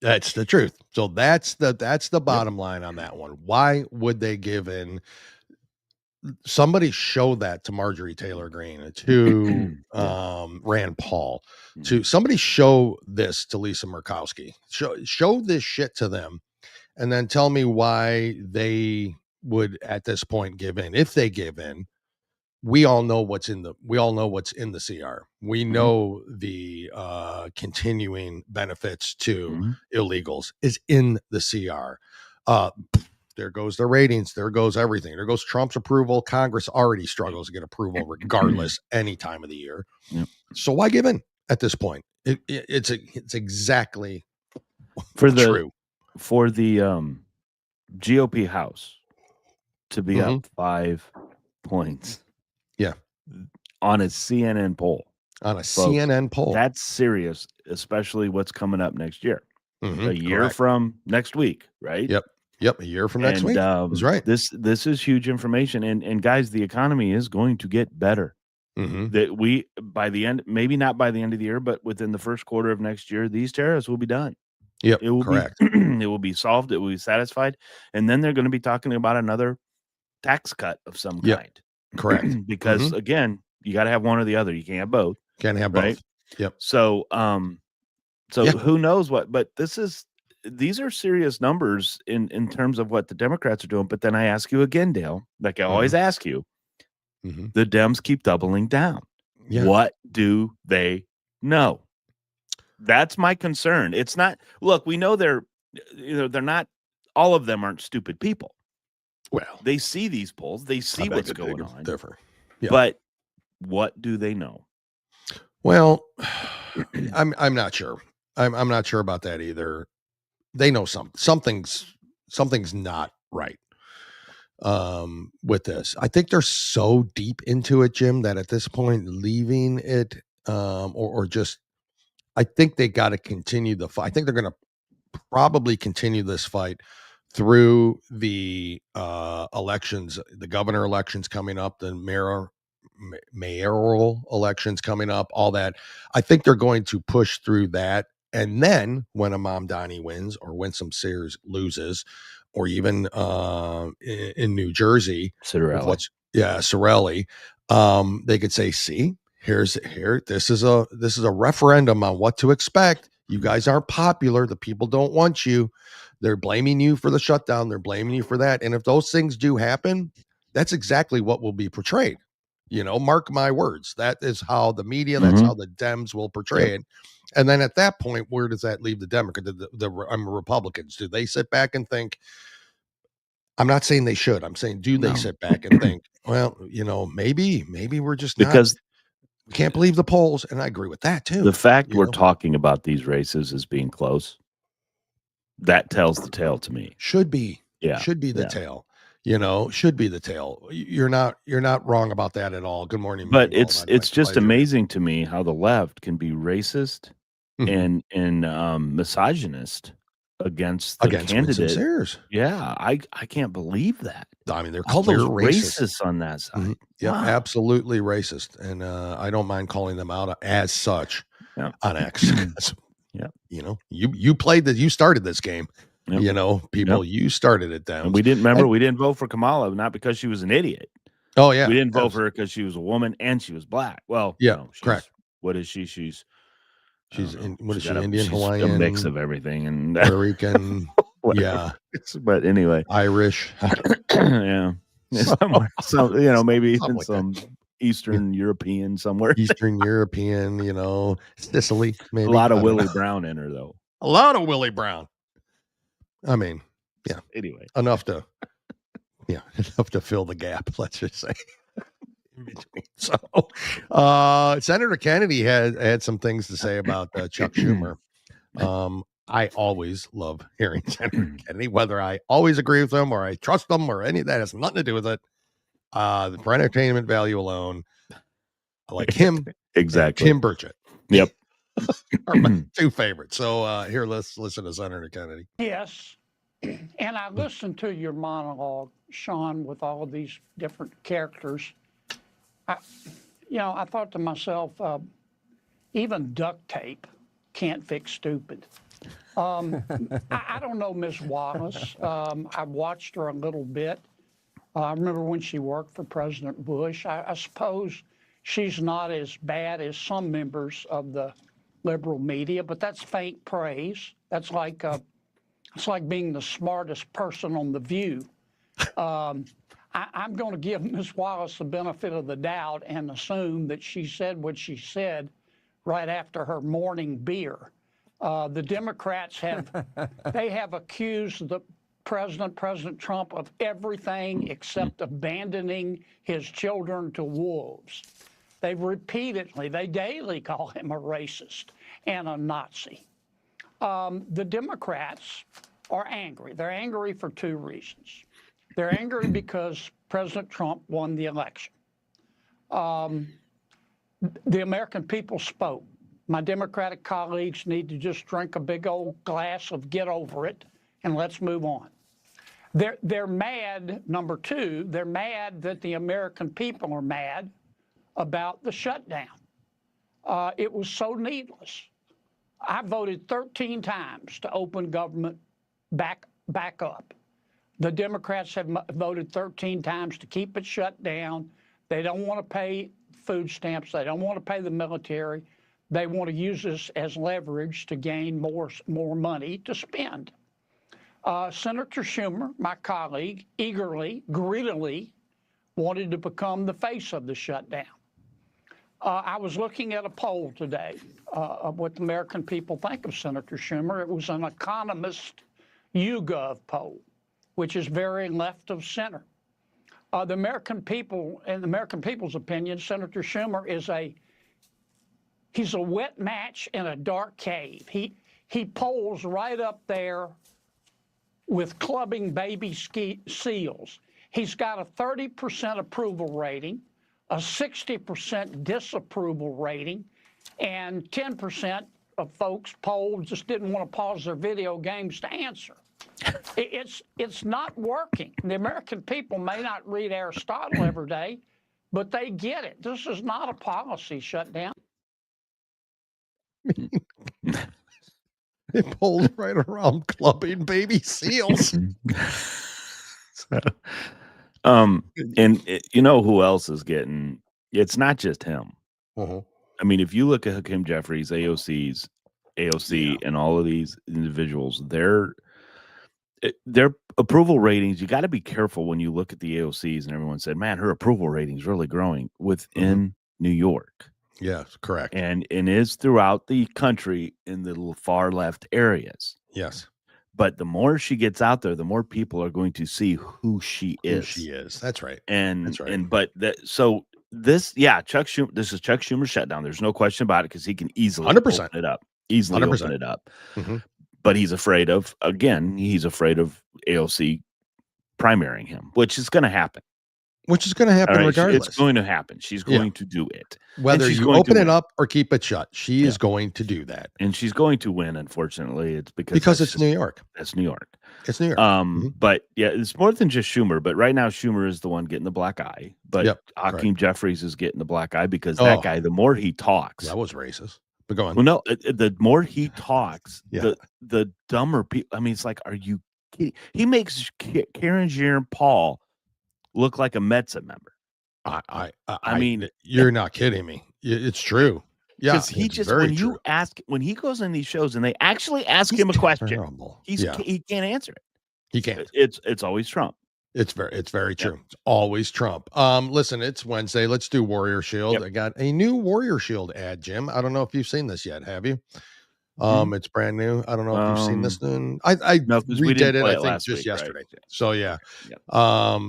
[SPEAKER 1] that's the truth. So that's the bottom line on that one. Why would they give in? Somebody showed that to Marjorie Taylor Greene, to Rand Paul, to somebody show this to Lisa Murkowski. Show this shit to them, and then tell me why they would at this point give in. If they give in, we all know what's in the CR. We know the continuing benefits to illegals is in the CR. There goes the ratings. There goes everything. There goes Trump's approval. Congress already struggles to get approval regardless any time of the year.
[SPEAKER 2] Yep.
[SPEAKER 1] So why give in at this point? It's exactly
[SPEAKER 2] true. For the GOP House to be up 5 points.
[SPEAKER 1] Yeah.
[SPEAKER 2] On a CNN poll.
[SPEAKER 1] CNN poll.
[SPEAKER 2] That's serious, especially what's coming up next year. A year
[SPEAKER 1] Correct.
[SPEAKER 2] from next week, right?
[SPEAKER 1] Yep, a year from next week. That's right.
[SPEAKER 2] This is huge information, and guys, the economy is going to get better. That we by the end, maybe not by the end of the year, but within the first quarter of next year, these tariffs will be done.
[SPEAKER 1] Yep,
[SPEAKER 2] it will
[SPEAKER 1] correct.
[SPEAKER 2] It will be solved. It will be satisfied, and then they're going to be talking about another tax cut of some kind.
[SPEAKER 1] Correct.
[SPEAKER 2] Because again, you got to have one or the other. You can't have both.
[SPEAKER 1] Can't have both.
[SPEAKER 2] Right?
[SPEAKER 1] Yep.
[SPEAKER 2] So, who knows what? But these are serious numbers in terms of what the Democrats are doing. But then I ask you again, Dale, like I always ask you, the Dems keep doubling down.
[SPEAKER 1] Yeah.
[SPEAKER 2] What do they know? That's my concern. It's not, look, we know they're not, all of them aren't stupid people.
[SPEAKER 1] Well,
[SPEAKER 2] they see these polls, they see what's going on.
[SPEAKER 1] Different. Yeah.
[SPEAKER 2] But what do they know?
[SPEAKER 1] Well, I'm not sure. I'm not sure about that either. They know something's not right with this. I think they're so deep into it, Jim, that at this point leaving it or just, I think they got to continue the fight. I think they're going to probably continue this fight through the elections, the governor elections coming up, the mayoral elections coming up, all that. I think they're going to push through that. And then when a Mamdani wins or when some Sears loses, or even in New Jersey,
[SPEAKER 2] Cirelli,
[SPEAKER 1] they could say, see, this is a referendum on what to expect. You guys aren't popular. The people don't want you. They're blaming you for the shutdown. They're blaming you for that. And if those things do happen, that's exactly what will be portrayed. Mark my words. That is how the media, that's how the Dems will portray it. And then at that point, where does that leave the Democrats, the Republicans? Do they sit back and think, I'm not saying they should. I'm saying, do they sit back and think, well, maybe we're just
[SPEAKER 2] because
[SPEAKER 1] we can't believe the polls. And I agree with that too.
[SPEAKER 2] The fact we're talking about these races as being close, that tells the tale to me.
[SPEAKER 1] Should be.
[SPEAKER 2] Yeah.
[SPEAKER 1] Should be the tale. Should be the tale. You're not wrong about that at all. Good morning.
[SPEAKER 2] But it's just amazing to me how the left can be racist and misogynist against the candidate. Yeah, I can't believe that.
[SPEAKER 1] I mean, they're
[SPEAKER 2] all
[SPEAKER 1] clear
[SPEAKER 2] those
[SPEAKER 1] racist.
[SPEAKER 2] racists on that side.
[SPEAKER 1] Yeah,
[SPEAKER 2] Wow.
[SPEAKER 1] absolutely racist, and I don't mind calling them out as such on X.
[SPEAKER 2] Yeah,
[SPEAKER 1] you played that. You started this game.
[SPEAKER 2] Yep.
[SPEAKER 1] You started it down.
[SPEAKER 2] And we didn't vote for Kamala, not because she was an idiot.
[SPEAKER 1] Oh yeah,
[SPEAKER 2] we didn't vote for her because she was a woman and she was black. Well,
[SPEAKER 1] correct.
[SPEAKER 2] What is she? She's
[SPEAKER 1] Indian, Hawaiian,
[SPEAKER 2] a mix of everything, and
[SPEAKER 1] Puerto Rican. Yeah,
[SPEAKER 2] but anyway,
[SPEAKER 1] Irish.
[SPEAKER 2] Yeah, somewhere. So maybe even some Eastern European somewhere.
[SPEAKER 1] Eastern European, Sicily. Maybe
[SPEAKER 2] a lot of Willie Brown in her though.
[SPEAKER 1] A lot of Willie Brown. I mean, yeah.
[SPEAKER 2] Anyway,
[SPEAKER 1] enough to fill the gap. Let's just say. In between. So, Senator Kennedy had some things to say about Chuck Schumer. I always love hearing Senator Kennedy, whether I always agree with him or I trust him or any of that has nothing to do with it. For entertainment value alone, I like him.
[SPEAKER 2] Exactly.
[SPEAKER 1] Tim Burchett.
[SPEAKER 2] Yep.
[SPEAKER 1] are my two favorites. So here, let's listen to Senator Kennedy.
[SPEAKER 9] Yes. And I listened to your monologue, Sean, with all of these different characters. I thought to myself, even duct tape can't fix stupid. I don't know Miss Wallace. I watched her a little bit. I remember when she worked for President Bush. I suppose she's not as bad as some members of the liberal media, but that's faint praise. That's like it's like being the smartest person on The View. I'm going to give Ms. Wallace the benefit of the doubt and assume that she said what she said right after her morning beer. The Democrats have accused the President Trump of everything except abandoning his children to wolves. They daily call him a racist and a Nazi. The Democrats are angry. They're angry for two reasons. They're angry because President Trump won the election. The American people spoke. My Democratic colleagues need to just drink a big old glass of get over it and let's move on. They're mad, number two, they're mad that the American people are mad about the shutdown. It was so needless. I voted 13 times to open government back up. The Democrats have voted 13 times to keep it shut down. They don't want to pay food stamps. They don't want to pay the military. They want to use this as leverage to gain more money to spend. Senator Schumer, my colleague, greedily wanted to become the face of the shutdown. I was looking at a poll today of what the American people think of Senator Schumer. It was an Economist YouGov poll, which is very left of center. The American people, in the American people's opinion, Senator Schumer he's a wet match in a dark cave. He polls right up there with clubbing baby seals. He's got a 30% approval rating, a 60% disapproval rating, and 10% of folks polled just didn't want to pause their video games to answer. It's not working. The American people may not read Aristotle every day, but they get it. This is not a policy shutdown.
[SPEAKER 1] It pulled right around clubbing baby seals.
[SPEAKER 2] You know who else is getting? It's not just him.
[SPEAKER 1] Uh-huh.
[SPEAKER 2] I mean, if you look at Hakeem Jeffries, AOC, and all of these individuals, their approval ratings, you got to be careful when you look at the AOCs, and everyone said, man, her approval rating is really growing within New York.
[SPEAKER 1] Yes, correct.
[SPEAKER 2] And is throughout the country in the far left areas.
[SPEAKER 1] Yes.
[SPEAKER 2] But the more she gets out there, the more people are going to see who she is.
[SPEAKER 1] That's right.
[SPEAKER 2] This is Chuck Schumer's shutdown. There's no question about it because he can easily
[SPEAKER 1] 100%
[SPEAKER 2] open it up.
[SPEAKER 1] 100%.
[SPEAKER 2] Open it up. But he's afraid of AOC primarying him, which is going to happen.
[SPEAKER 1] Regardless.
[SPEAKER 2] It's going to happen. She's going to do it.
[SPEAKER 1] Whether you open it up or keep it shut, she is going to do that.
[SPEAKER 2] And she's going to win, unfortunately. It's
[SPEAKER 1] because it's New York.
[SPEAKER 2] It's New York.
[SPEAKER 1] It's New York.
[SPEAKER 2] But yeah, it's more than just Schumer. But right now, Schumer is the one getting the black eye. But Hakeem Jeffries is getting the black eye because that guy, the more he talks.
[SPEAKER 1] That was racist. But go on.
[SPEAKER 2] Well, no, the more he talks, the dumber people. I mean, it's like, are you kidding? He makes Karen Jean-Paul look like a Metza member.
[SPEAKER 1] I mean, you're not kidding me. It's true. Yeah,
[SPEAKER 2] because he just when he goes in these shows and they actually ask him a question, he can't answer it.
[SPEAKER 1] He can't.
[SPEAKER 2] It's always Trump.
[SPEAKER 1] It's very true. It's always Trump. Listen, it's Wednesday. Let's do Warrior Shield. I got a new Warrior Shield ad, Jim. I don't know if you've seen this yet. Have you? It's brand new. I don't know if you've seen this one. I redid it, I think, just yesterday. Right? So yeah.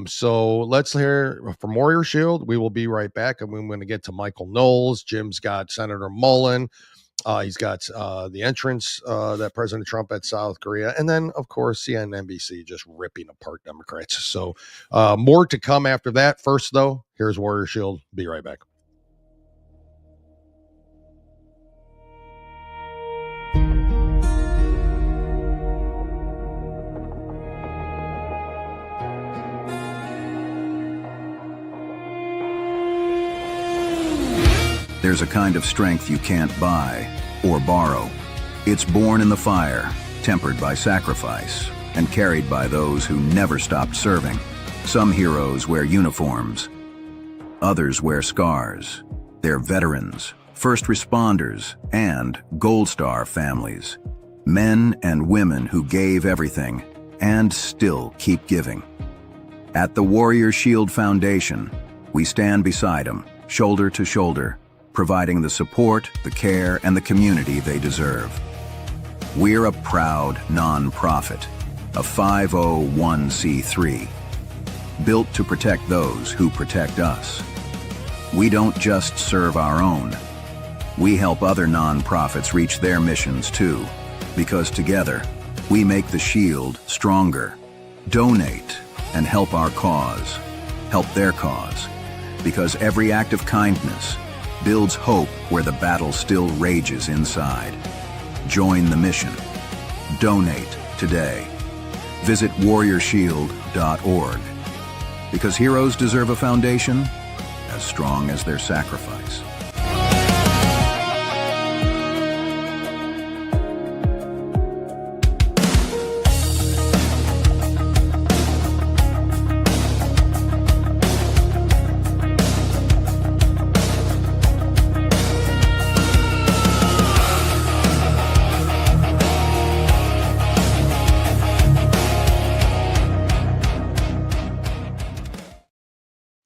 [SPEAKER 1] So let's hear from Warrior Shield. We will be right back, and we're going to get to Michael Knowles. Jim's got Senator Mullen. He's got the entrance that President Trump at South Korea, and then of course NBC just ripping apart Democrats. So more to come after that. First, though, here's Warrior Shield. Be right back.
[SPEAKER 10] There's a kind of strength you can't buy or borrow. It's born in the fire, tempered by sacrifice, and carried by those who never stopped serving. Some heroes wear uniforms. Others wear scars. They're veterans, first responders, and Gold Star families. Men and women who gave everything and still keep giving. At the Warrior Shield Foundation, we stand beside them, shoulder to shoulder, providing the support, the care, and the community they deserve. We're a proud nonprofit, a 501c3, built to protect those who protect us. We don't just serve our own. We help other nonprofits reach their missions too, because together, we make the Shield stronger. Donate and help our cause, help their cause, because every act of kindness builds hope where the battle still rages inside. Join the mission. Donate today. Visit warriorshield.org, because heroes deserve a foundation as strong as their sacrifice.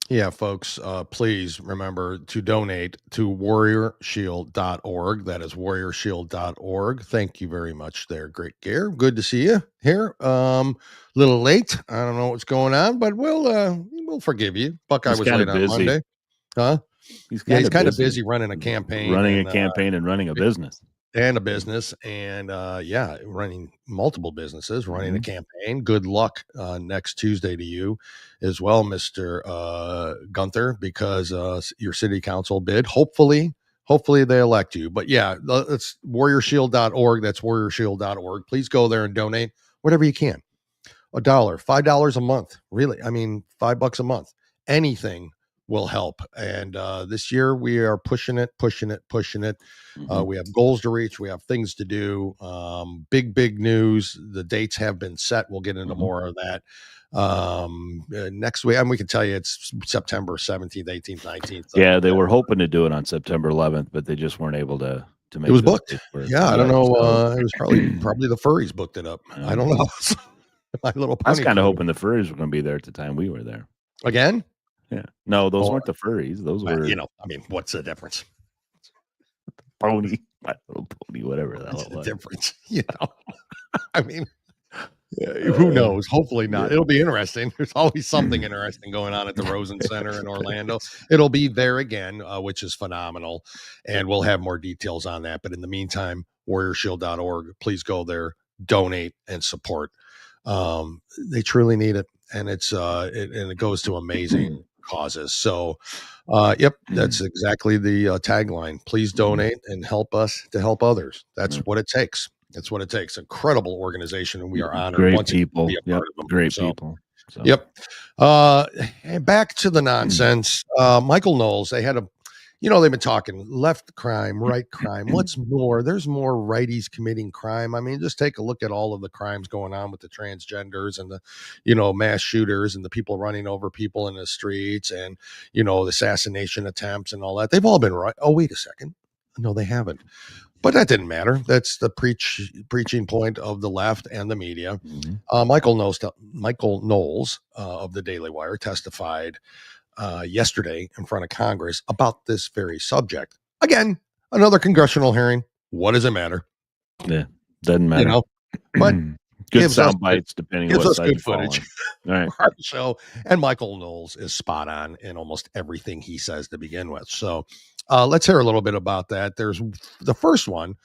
[SPEAKER 1] Yeah, folks, please remember to donate to warriorshield.org. That is warriorshield.org. Thank you very much there, Great Gear. Good to see you here. Little late. I don't know what's going on, but we'll forgive you. Buckeye was late on Monday. Huh?
[SPEAKER 2] He's
[SPEAKER 1] kind of busy running a campaign.
[SPEAKER 2] Running a business.
[SPEAKER 1] And a business, and running multiple businesses, running a campaign. Good luck next Tuesday to you as well, Mr. Gunther, because your city council bid. Hopefully they elect you. But yeah, it's warriorshield.org. That's warriorshield.org. Please go there and donate whatever you can. $1, $5 a month. Really, I mean, $5 a month. Anything will help. And this year we are pushing it. We have goals to reach. We have things to do. Big news. The dates have been set. We'll get into more of that next week. And we can tell you it's September 17th, 18th, 19th.
[SPEAKER 2] Yeah, they were hoping to do it on September 11th, but they just weren't able to make it.
[SPEAKER 1] Was booked. Yeah, I don't know. It was probably the furries booked it up. I don't know. My Little Pony.
[SPEAKER 2] I was kind of hoping the furries were going to be there at the time we were there.
[SPEAKER 1] Again?
[SPEAKER 2] Yeah. No, those weren't the furries. Those were,
[SPEAKER 1] what's the difference?
[SPEAKER 2] Pony, My Little Pony, whatever that was.
[SPEAKER 1] The difference, I mean, who knows? Hopefully not. It'll be interesting. There's always something interesting going on at the Rosen Center in Orlando. It'll be there again, which is phenomenal. And we'll have more details on that. But in the meantime, warriorshield.org, please go there, donate, and support. They truly need it. And it goes to amazing causes. So, that's exactly the tagline. Please donate and help us to help others. That's what it takes. That's what it takes. Incredible organization, and we are honored.
[SPEAKER 2] Great people. To be a part of them. Great people. So.
[SPEAKER 1] Yep. And back to the nonsense. Michael Knowles, they had they've been talking left crime, right crime. What's more? There's more righties committing crime. I mean, just take a look at all of the crimes going on with the transgenders and the, mass shooters and the people running over people in the streets and, the assassination attempts and all that. They've all been right. Oh, wait a second. No, they haven't. But that didn't matter. That's the preaching point of the left and the media. Michael Knowles of the Daily Wire testified yesterday in front of Congress about this very subject. Again, another congressional hearing. What does it matter?
[SPEAKER 2] Yeah, doesn't matter.
[SPEAKER 1] But
[SPEAKER 2] good sound bites depending on what side
[SPEAKER 1] good footage.
[SPEAKER 2] All right.
[SPEAKER 1] So, and Michael Knowles is spot on in almost everything he says to begin with. So, let's hear a little bit about that. There's the first one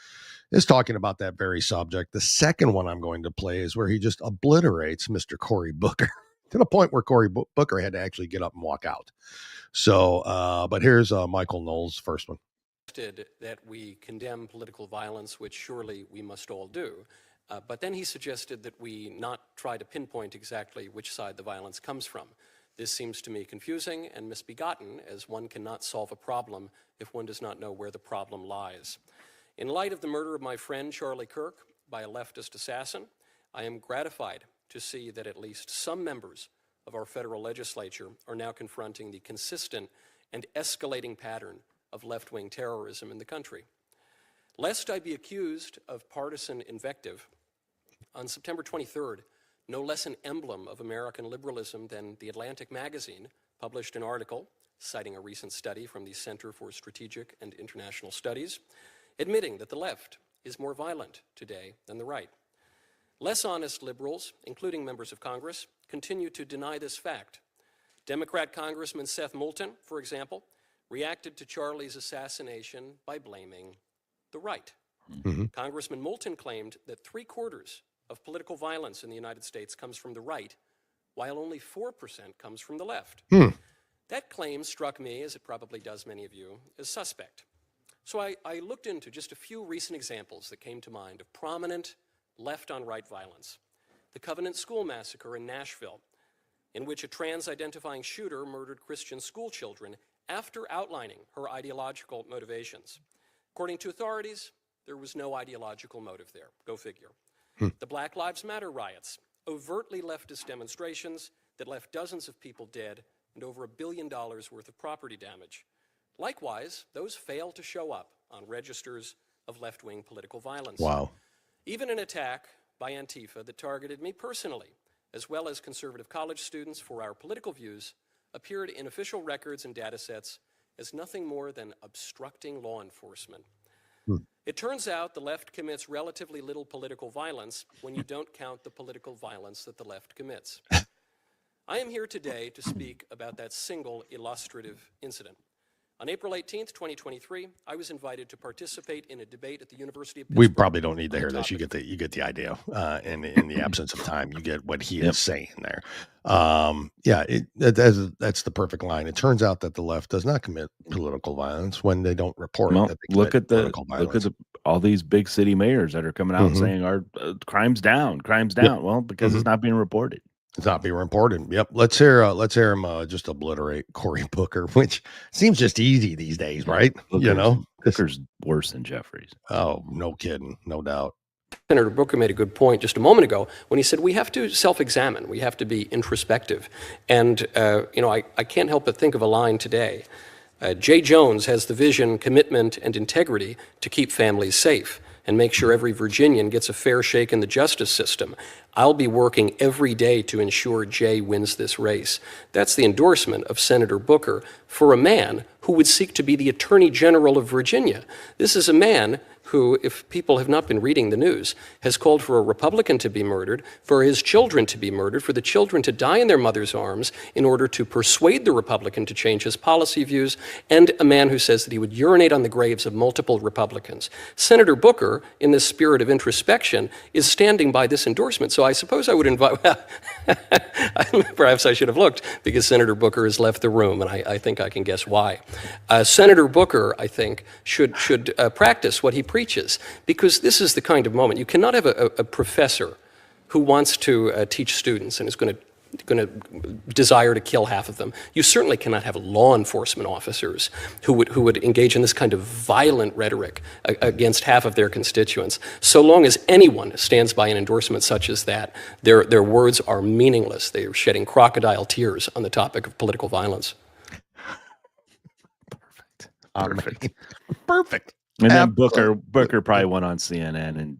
[SPEAKER 1] is talking about that very subject. The second one I'm going to play is where he just obliterates Mr. Cory Booker. To the point where Cory Booker had to actually get up and walk out. So, but here's Michael Knowles' first one.
[SPEAKER 11] That we condemn political violence, which surely we must all do. But then he suggested that we not try to pinpoint exactly which side the violence comes from. This seems to me confusing and misbegotten, as one cannot solve a problem if one does not know where the problem lies. In light of the murder of my friend Charlie Kirk by a leftist assassin, I am gratified to see that at least some members of our federal legislature are now confronting the consistent and escalating pattern of left-wing terrorism in the country. Lest I be accused of partisan invective, on September 23rd, no less an emblem of American liberalism than The Atlantic magazine published an article citing a recent study from the Center for Strategic and International Studies, admitting that the left is more violent today than the right. Less honest liberals, including members of Congress, continue to deny this fact. Democrat Congressman Seth Moulton, for example, reacted to Charlie's assassination by blaming the right. Congressman Moulton claimed that 3/4 of political violence in the United States comes from the right, while only 4% comes from the left. That claim struck me, as it probably does many of you, as suspect. So I looked into just a few recent examples that came to mind of prominent left-on-right violence. The Covenant School Massacre in Nashville, in which a trans-identifying shooter murdered Christian school children after outlining her ideological motivations. According to authorities, there was no ideological motive there. Go figure. The Black Lives Matter riots, overtly leftist demonstrations that left dozens of people dead and over $1 billion worth of property damage. Likewise, those fail to show up on registers of left-wing political violence.
[SPEAKER 1] Wow.
[SPEAKER 11] Even an attack by Antifa that targeted me personally, as well as conservative college students for our political views, appeared in official records and data sets as nothing more than obstructing law enforcement. It turns out the left commits relatively little political violence when you don't count the political violence that the left commits. I am here today to speak about that single illustrative incident. On April 18th, 2023, I was invited to participate in a debate at the University of Pittsburgh.
[SPEAKER 1] We probably don't need to hear this. You get the idea. In the absence of time, you get what he is saying there. That's the perfect line. It turns out that the left does not commit political violence when they don't report that they
[SPEAKER 2] look at
[SPEAKER 1] violence.
[SPEAKER 2] all these big city mayors that are coming out saying our crime's down.
[SPEAKER 1] Yep.
[SPEAKER 2] Well, because it's not being reported.
[SPEAKER 1] It's not being reported. Yep. Let's hear him just obliterate Cory Booker, which seems just easy these days, right?
[SPEAKER 2] Booker's worse than Jeffries.
[SPEAKER 1] Oh, no kidding. No doubt.
[SPEAKER 11] Senator Booker made a good point just a moment ago when he said we have to self-examine. We have to be introspective. And, I can't help but think of a line today. Jay Jones has the vision, commitment, and integrity to keep families safe and make sure every Virginian gets a fair shake in the justice system. I'll be working every day to ensure Jay wins this race. That's the endorsement of Senator Booker for a man who would seek to be the Attorney General of Virginia. This is a man who, if people have not been reading the news, has called for a Republican to be murdered, for his children to be murdered, for the children to die in their mother's arms in order to persuade the Republican to change his policy views, and a man who says that he would urinate on the graves of multiple Republicans. Senator Booker, in this spirit of introspection, is standing by this endorsement. So I suppose I would invite, perhaps I should have looked, because Senator Booker has left the room, and I think I can guess why. Senator Booker, I think, should practice what he preaches, because this is the kind of moment. You cannot have a professor who wants to teach students and is going to desire to kill half of them. You certainly cannot have law enforcement officers who would engage in this kind of violent rhetoric against half of their constituents. So long as anyone stands by an endorsement such as that, their words are meaningless. They are shedding crocodile tears on the topic of political violence.
[SPEAKER 1] Perfect.
[SPEAKER 2] And then Booker probably went on CNN and,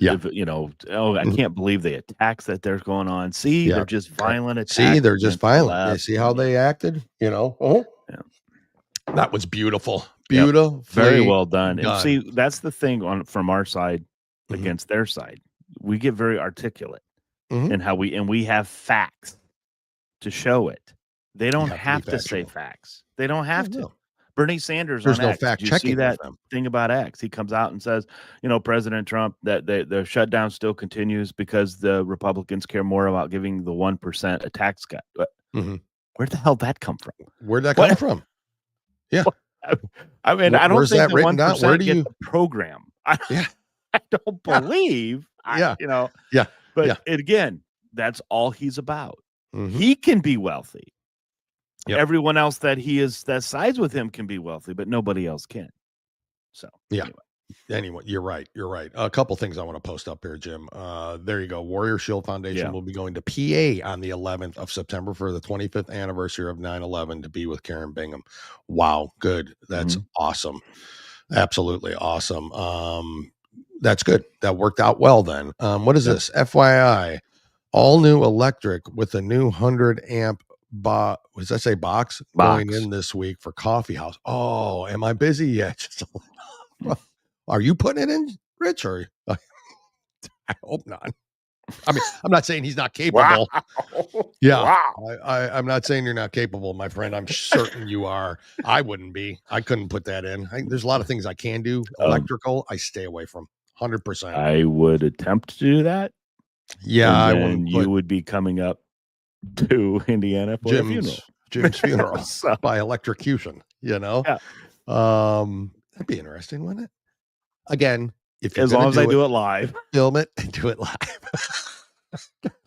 [SPEAKER 2] I can't believe the attacks that they're going on. See, they're just violent attacks.
[SPEAKER 1] See, they're just violent. You see how they acted? That was beautiful. Beautiful.
[SPEAKER 2] Very well done. And see, that's the thing from our side against their side. We get very articulate in how we have facts to show it. They don't have to say facts. They don't have to. Bernie Sanders
[SPEAKER 1] There's
[SPEAKER 2] on
[SPEAKER 1] no
[SPEAKER 2] X.
[SPEAKER 1] fact
[SPEAKER 2] Did you
[SPEAKER 1] checking
[SPEAKER 2] see that thing about X? He comes out and says, President Trump, that the shutdown still continues because the Republicans care more about giving the 1% a tax cut. Where the hell did that come from?
[SPEAKER 1] Where'd that come from? Yeah.
[SPEAKER 2] I mean, I don't think the 1%
[SPEAKER 1] get
[SPEAKER 2] the program. I don't believe. But again, that's all he's about. He can be wealthy. everyone else that sides with him can be wealthy, but nobody else can. So
[SPEAKER 1] Anyway, you're right. A couple things I want to post up here, Jim. There you go. Warrior Shield Foundation will be going to PA on the 11th of September for the 25th anniversary of 9/11 to be with Karen Bingham. Wow, good. That's awesome. Absolutely awesome. That's good. That worked out well then. What is this? FYI, all new electric with a new 100 amp box going in this week for Coffee House. Oh, am I busy yet? Just are you putting it in, Rich? Or I hope not. I mean, I'm not saying he's not capable.
[SPEAKER 2] Wow.
[SPEAKER 1] Yeah.
[SPEAKER 2] Wow.
[SPEAKER 1] I'm not saying you're not capable, my friend. I'm certain you are. I wouldn't be. I couldn't put that in. There's a lot of things I can do. Electrical, I stay away from 100%.
[SPEAKER 2] I would attempt to do that.
[SPEAKER 1] Yeah.
[SPEAKER 2] And you would be coming up to Indiana for
[SPEAKER 1] Jim's funeral by electrocution, Yeah. That'd be interesting, wouldn't it? Again,
[SPEAKER 2] as long as I do it live,
[SPEAKER 1] film it and do it live.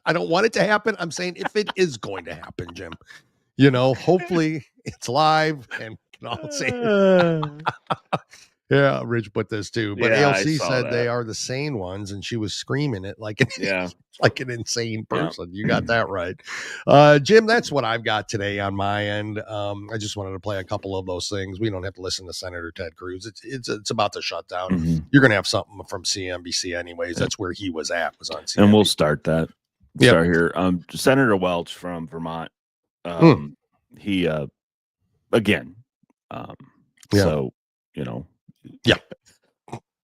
[SPEAKER 1] I don't want it to happen. I'm saying if it is going to happen, Jim, hopefully it's live and we can all see it. Yeah, Rich put this too. But ALC said they are the sane ones, and she was screaming it like an insane person. You got that right. Jim, that's what I've got today on my end. I just wanted to play a couple of those things. We don't have to listen to Senator Ted Cruz. It's about to shut down.
[SPEAKER 2] Mm-hmm.
[SPEAKER 1] You're gonna have something from CNBC anyways. That's where he was on CNBC.
[SPEAKER 2] And we'll start that. Start here. Senator Welch from Vermont. He again. So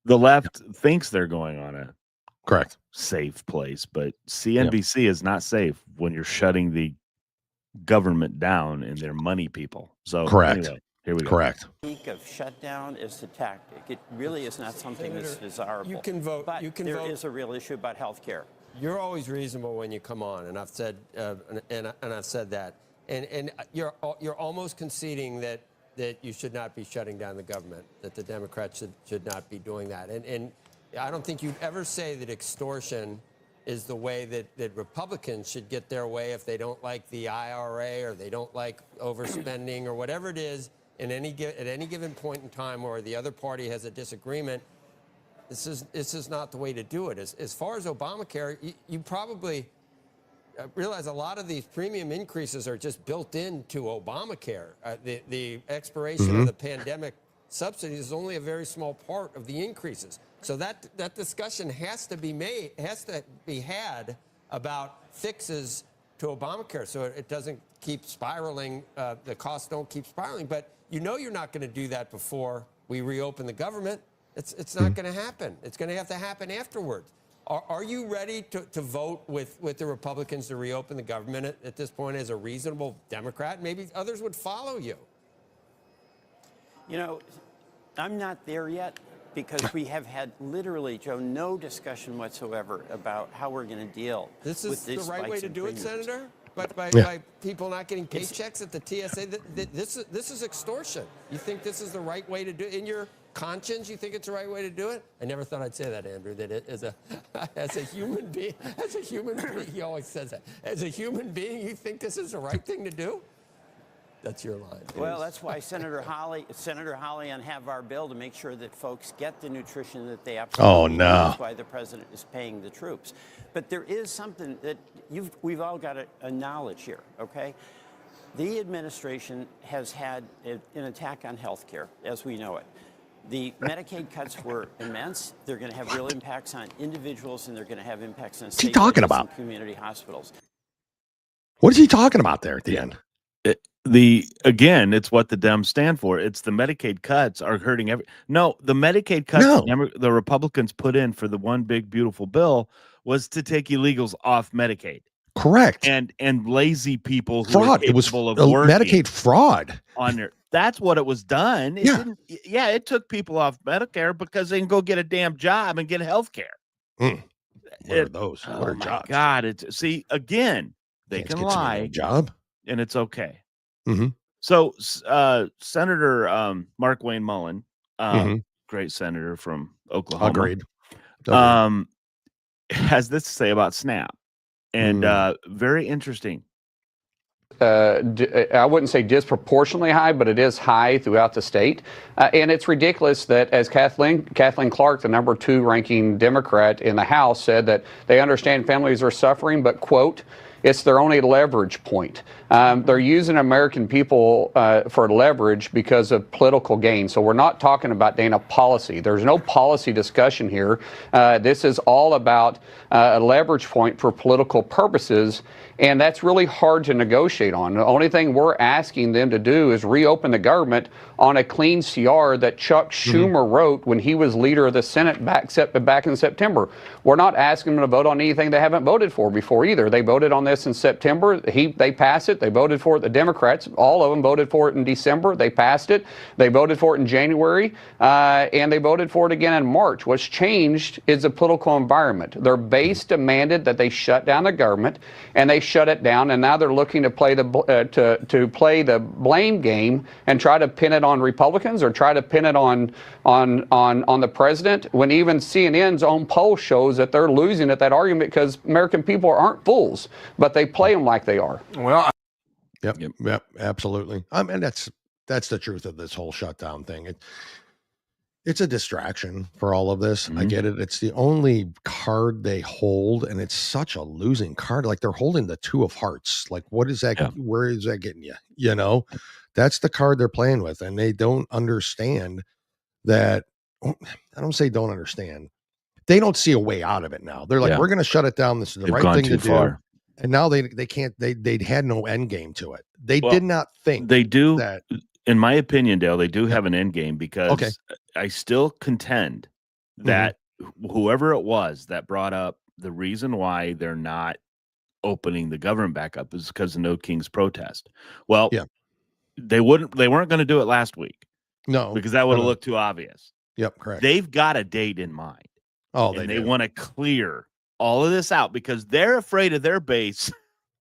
[SPEAKER 2] the left thinks they're going on a safe place, but CNBC is not safe when you're shutting the government down and their money people. So anyway, here we go.
[SPEAKER 1] Correct.
[SPEAKER 12] Week of shutdown is a tactic. It really is not something that's desirable.
[SPEAKER 13] You can vote.
[SPEAKER 12] But there is a real issue about health care.
[SPEAKER 13] You're always reasonable when you come on, and I've said and I've said that. And you're almost conceding that you should not be shutting down the government, that the Democrats should not be doing that. And I don't think you'd ever say that extortion is the way that Republicans should get their way if they don't like the IRA or they don't like overspending or whatever it is at any given point in time where the other party has a disagreement. This is not the way to do it. As far as Obamacare, you probably realize a lot of these premium increases are just built into Obamacare. The expiration of the pandemic subsidies is only a very small part of the increases. So that discussion has to be had about fixes to Obamacare so it doesn't keep spiraling, the costs don't keep spiraling. But you're not going to do that before we reopen the government. It's not going to happen. It's going to have to happen afterwards. Are you ready to vote with the Republicans to reopen the government at this point as a reasonable Democrat? Maybe others would follow you.
[SPEAKER 12] I'm not there yet because we have had literally, Joe, no discussion whatsoever about how we're going to deal with these spikes in premiums.
[SPEAKER 13] This is the right way to do it, Senator? By people not getting paychecks at the TSA? This is extortion. You think this is the right way to do it? In your conscience, you think it's the right way to do it? I never thought I'd say that, Andrew, that as a human being, he always says that. As a human being, you think this is the right thing to do? That's your line.
[SPEAKER 12] Well, that's why Senator Hawley and have our bill to make sure that folks get the nutrition that they absolutely need. That's why the president is paying the troops. But there is something that we've all got a knowledge here, okay? The administration has had an attack on health care, as we know it. The Medicaid cuts were immense. They're going to have real impacts on individuals, and they're going to have impacts on state and community hospitals.
[SPEAKER 1] What is he talking about there at the end?
[SPEAKER 2] Again, it's what the Dems stand for. It's the Medicaid cuts are hurting the Medicaid cuts the Republicans put in for the one big beautiful bill was to take illegals off Medicaid.
[SPEAKER 1] Correct.
[SPEAKER 2] And lazy people who
[SPEAKER 1] fraud.
[SPEAKER 2] It was full of
[SPEAKER 1] Medicaid fraud
[SPEAKER 2] on there. That's what it was done. It took people off Medicare because they can go get a damn job and get health care.
[SPEAKER 1] What are those? What are jobs?
[SPEAKER 2] God, again, they can lie.
[SPEAKER 1] Job.
[SPEAKER 2] And it's okay.
[SPEAKER 1] Mm-hmm.
[SPEAKER 2] So, Senator Mark Wayne Mullen, great senator from Oklahoma,
[SPEAKER 1] Agreed.
[SPEAKER 2] has this to say about SNAP, and very interesting.
[SPEAKER 14] I wouldn't say disproportionately high, but it is high throughout the state. And it's ridiculous that, as Kathleen Clark, the number 2 ranking Democrat in the House, said that they understand families are suffering, but, quote, it's their only leverage point. They're using American people for leverage because of political gain. So we're not talking about, Dana, policy. There's no policy discussion here. This is all about a leverage point for political purposes. And that's really hard to negotiate on. The only thing we're asking them to do is reopen the government on a clean CR that Chuck Schumer wrote when he was leader of the Senate back in September. We're not asking them to vote on anything they haven't voted for before either. They voted on this in September. They passed it. They voted for it. The Democrats, all of them voted for it in December. They passed it. They voted for it in January. And they voted for it again in March. What's changed is the political environment. Their base demanded that they shut down the government, and they shut it down, and now they're looking to play the blame game and try to pin it on Republicans or try to pin it on the president, when even CNN's own poll shows that they're losing at that argument because American people aren't fools, but they play them like they are.
[SPEAKER 1] Well, yep, absolutely. I mean, that's the truth of this whole shutdown thing. It's a distraction for all of this. I get it. It's the only card they hold, and it's such a losing card. Like, they're holding the 2 of hearts. Like, what is that? Where is that getting you? You know, that's the card they're playing with, and they don't understand that. I don't say don't understand. They don't see a way out of it now. They're like, we're going to shut it down. This is the right thing to do. And now they can't. They had no end game to it. They did not think
[SPEAKER 2] they do
[SPEAKER 1] that.
[SPEAKER 2] In my opinion, Dale, they do have an end game, because I still contend that whoever it was that brought up the reason why they're not opening the government back up is because of No King's protest. Well, they weren't going to do it last week.
[SPEAKER 1] No,
[SPEAKER 2] because that would have looked too obvious.
[SPEAKER 1] Yep, correct.
[SPEAKER 2] They've got a date in mind.
[SPEAKER 1] Oh,
[SPEAKER 2] and they want to clear all of this out because they're afraid of their base.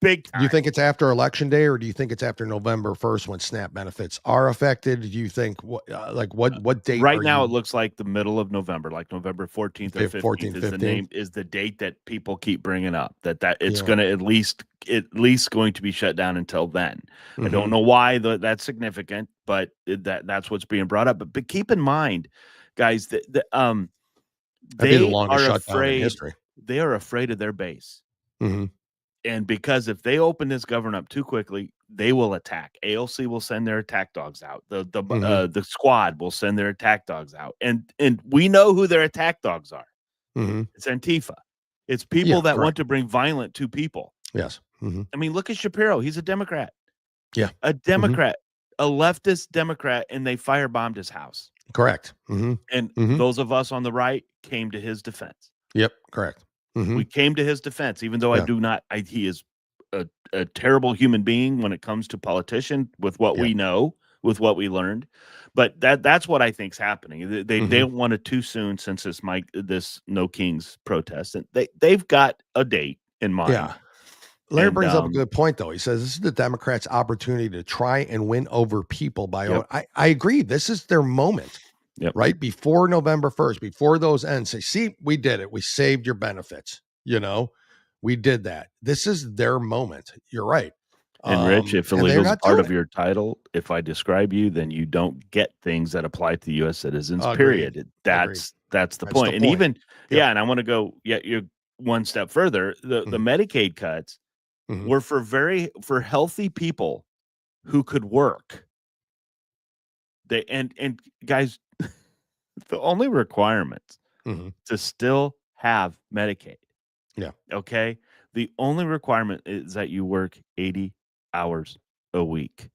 [SPEAKER 2] Big time.
[SPEAKER 1] Do you think it's after Election Day, or do you think it's after November 1st when SNAP benefits are affected? Do you think what date?
[SPEAKER 2] Right now, it looks like the middle of November, like November 14th or 15th is the date that people keep bringing up. That it's going to at least going to be shut down until then. I don't know why that's significant, but that's what's being brought up. But keep in mind, guys, that they
[SPEAKER 1] the longest
[SPEAKER 2] are
[SPEAKER 1] shutdown in history.
[SPEAKER 2] They are afraid of their base. And because if they open this government up too quickly, they will attack. AOC will send their attack dogs out. The squad will send their attack dogs out. And we know who their attack dogs are. It's Antifa. It's people that want to bring violence to people.
[SPEAKER 1] Yes.
[SPEAKER 2] I mean, look at Shapiro. He's a Democrat.
[SPEAKER 1] Yeah.
[SPEAKER 2] A Democrat, a leftist Democrat, and they firebombed his house.
[SPEAKER 1] Correct.
[SPEAKER 2] And those of us on the right came to his defense.
[SPEAKER 1] Yep. Correct.
[SPEAKER 2] We came to his defense, even though he is a terrible human being when it comes to politician with what we know, with what we learned. But that's what I think's happening. They don't want it too soon since this No King's protest. And they've got a date in mind.
[SPEAKER 1] Yeah. Larry brings up a good point, though. He says this is the Democrats' opportunity to try and win over people by I agree. This is their moment. Right before November 1st, before those ends, say, see, we did it. We saved your benefits. We did that. This is their moment. You're right.
[SPEAKER 2] And Rich, if illegal is part of your title, if I describe you, then you don't get things that apply to U.S. citizens. Period. That's the point. And even and I want to go you're one step further. The Medicaid cuts were for healthy people who could work. And guys, the only requirements to still have Medicaid.
[SPEAKER 1] Yeah.
[SPEAKER 2] Okay. The only requirement is that you work 80 hours a week.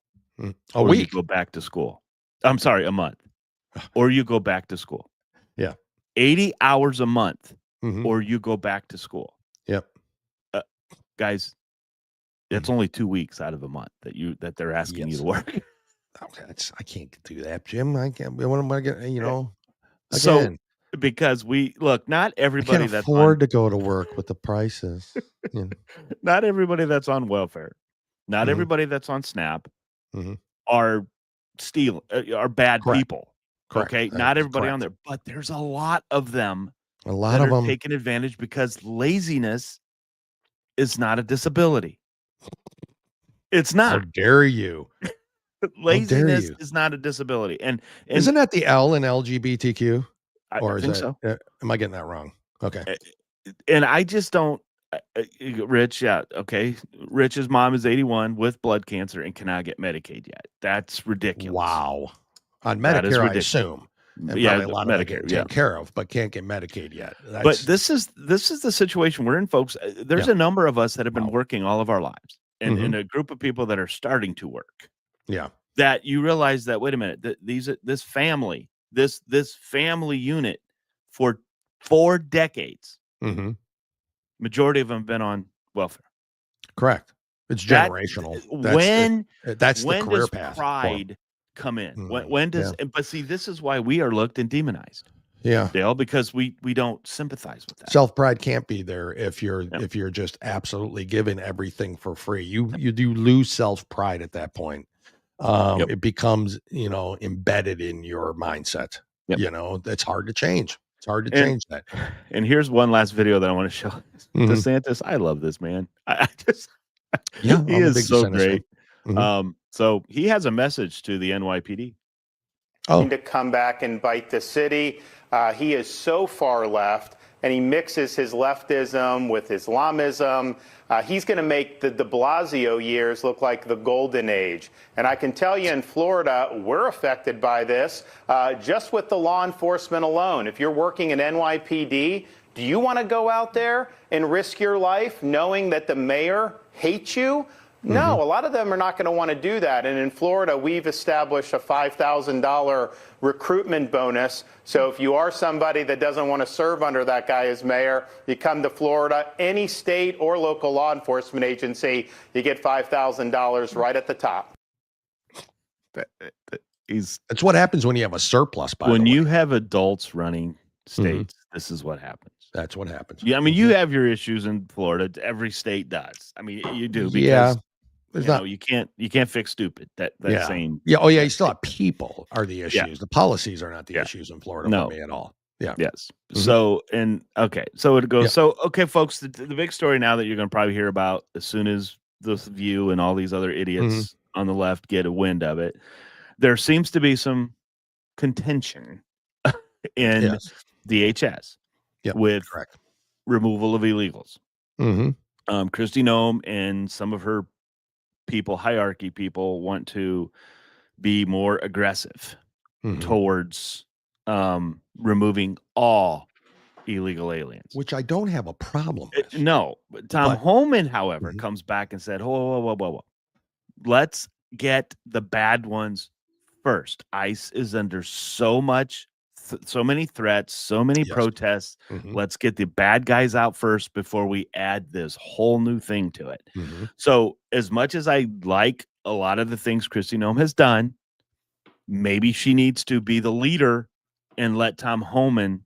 [SPEAKER 1] A week?
[SPEAKER 2] You go back to school. I'm sorry, a month. Or you go back to school.
[SPEAKER 1] Yeah.
[SPEAKER 2] 80 hours a month, or you go back to school.
[SPEAKER 1] Yep.
[SPEAKER 2] Guys, it's only 2 weeks out of a month that they're asking you to work.
[SPEAKER 1] Okay, I can't do that, Jim. I can't. What am I going to,
[SPEAKER 2] So, because not everybody
[SPEAKER 1] I can't afford to go to work with the prices.
[SPEAKER 2] Not everybody that's on welfare, not everybody that's on SNAP are bad people.
[SPEAKER 1] Correct.
[SPEAKER 2] Okay, not everybody on there, but there's a lot of them.
[SPEAKER 1] A lot of them
[SPEAKER 2] taking advantage because laziness is not a disability. It's not.
[SPEAKER 1] How dare you?
[SPEAKER 2] Laziness is not a disability. And
[SPEAKER 1] isn't that the L in LGBTQ?
[SPEAKER 2] I think so.
[SPEAKER 1] Am I getting that wrong? Okay.
[SPEAKER 2] And I just don't. Rich, yeah, okay. Rich's mom is 81 with blood cancer and cannot get Medicaid yet. That's ridiculous.
[SPEAKER 1] Wow. On Medicare, I assume. And
[SPEAKER 2] yeah,
[SPEAKER 1] probably a lot of Medicare, taken care of, but can't get Medicaid yet.
[SPEAKER 2] But this is the situation we're in, folks. There's a number of us that have been working all of our lives, and a group of people that are starting to work.
[SPEAKER 1] Yeah.
[SPEAKER 2] That you realize that, wait a minute, this family unit for 4 decades, majority of them have been on welfare.
[SPEAKER 1] Correct. It's generational. That's the career path.
[SPEAKER 2] Pride come in? When does? But see, this is why we are looked and demonized.
[SPEAKER 1] Yeah,
[SPEAKER 2] Dale, because we don't sympathize with that.
[SPEAKER 1] Self pride can't be there if you're just absolutely giving everything for free. You do lose self pride at that point. It becomes embedded in your mindset. That's hard to change. It's hard to change that.
[SPEAKER 2] And here's one last video that I want to show. DeSantis, I love this man. I just he is so great. So he has a message to the NYPD.
[SPEAKER 15] To come back and bite the city. He is so far left, and he mixes his leftism with Islamism. He's going to make the de Blasio years look like the golden age. And I can tell you in Florida, we're affected by this just with the law enforcement alone. If you're working in NYPD, do you want to go out there and risk your life knowing that the mayor hates you? No, a lot of them are not going to want to do that. And in Florida, we've established a $5,000 recruitment bonus. So if you are somebody that doesn't want to serve under that guy as mayor, you come to Florida, any state or local law enforcement agency, you get $5,000 right at the top.
[SPEAKER 1] That's what happens when you have a surplus.
[SPEAKER 2] When you have adults running states, this is what happens.
[SPEAKER 1] That's what happens.
[SPEAKER 2] Yeah, I mean, you have your issues in Florida. Every state does. I mean, you do because you can't fix stupid. That same.
[SPEAKER 1] Yeah. Oh yeah. You still have people are the issues. Yeah. The policies are not the issues in Florida for me at all. Yeah.
[SPEAKER 2] Yes. So so it goes. Yeah. So okay, folks, the big story now that you're going to probably hear about as soon as this View and all these other idiots on the left get a wind of it, there seems to be some contention in DHS. With removal of illegals. Kristi Noem and some of her people, hierarchy people, want to be more aggressive towards removing all illegal aliens.
[SPEAKER 1] Which I don't have a problem with.
[SPEAKER 2] No. Tom Homan, however, comes back and said, whoa. Let's get the bad ones first. ICE is under so many threats, so many protests. Let's get the bad guys out first before we add this whole new thing to it. So as much as I like a lot of the things Kristi Noem has done, maybe she needs to be the leader and let Tom Homan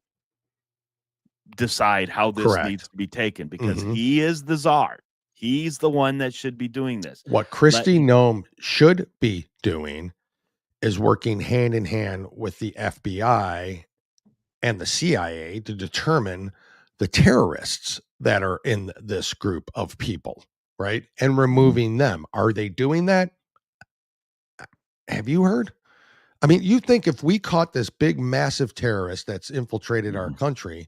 [SPEAKER 2] decide how this needs to be taken, because he is the czar. He's the one that should be doing this.
[SPEAKER 1] What Kristi Noem should be doing is working hand in hand with the FBI and the CIA to determine the terrorists that are in this group of people, right? And removing them. Are they doing that? Have you heard? I mean, you think if we caught this big, massive terrorist that's infiltrated our country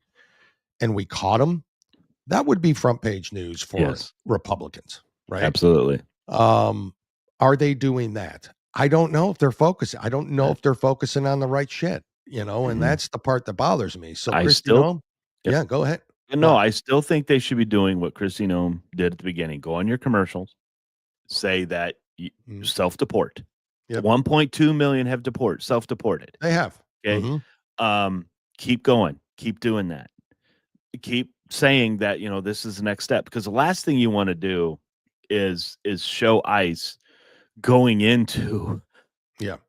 [SPEAKER 1] and we caught him, that would be front page news for Republicans, right?
[SPEAKER 2] Absolutely.
[SPEAKER 1] Are they doing that? I don't know if they're focusing. I don't know if they're focusing on the right shit, and that's the part that bothers me. So Kristi Noem, go ahead.
[SPEAKER 2] No, I still think they should be doing what Kristi Noem did at the beginning. Go on your commercials, say that you self-deport. 1.2 million have self-deported.
[SPEAKER 1] They have.
[SPEAKER 2] Okay. Keep going. Keep doing that. Keep saying that, this is the next step, because the last thing you want to do is show ICE going into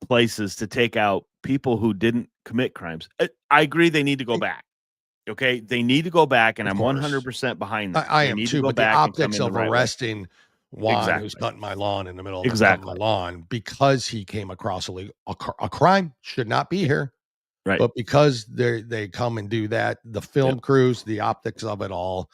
[SPEAKER 2] places to take out people who didn't commit crimes. I agree they need to go back. Okay, they need to go back, and I'm 100% behind that.
[SPEAKER 1] I am too, but the optics of arresting Juan, who's cutting my lawn in the middle of my lawn because he came across a crime, should not be here.
[SPEAKER 2] Right.
[SPEAKER 1] But because they come and do that, the film crews, the optics of it all,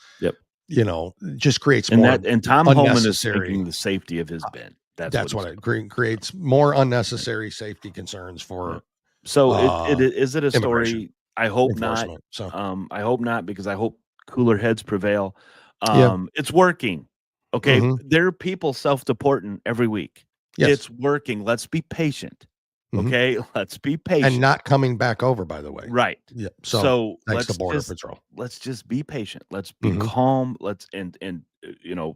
[SPEAKER 1] just creates more
[SPEAKER 2] and Tom Homan is thinking the safety of his bin.
[SPEAKER 1] That's what it creates more unnecessary safety concerns for.
[SPEAKER 2] So is it a story? I hope not.
[SPEAKER 1] So
[SPEAKER 2] I hope not, because I hope cooler heads prevail.
[SPEAKER 1] Yeah.
[SPEAKER 2] It's working. Okay, there are people self-deporting every week.
[SPEAKER 1] Yes.
[SPEAKER 2] It's working. Let's be patient. Okay, let's be patient.
[SPEAKER 1] And not coming back over, by the way.
[SPEAKER 2] Right.
[SPEAKER 1] Yeah.
[SPEAKER 2] So
[SPEAKER 1] thanks
[SPEAKER 2] let's
[SPEAKER 1] to Border Patrol.
[SPEAKER 2] Let's just be patient. Let's be calm. Let's and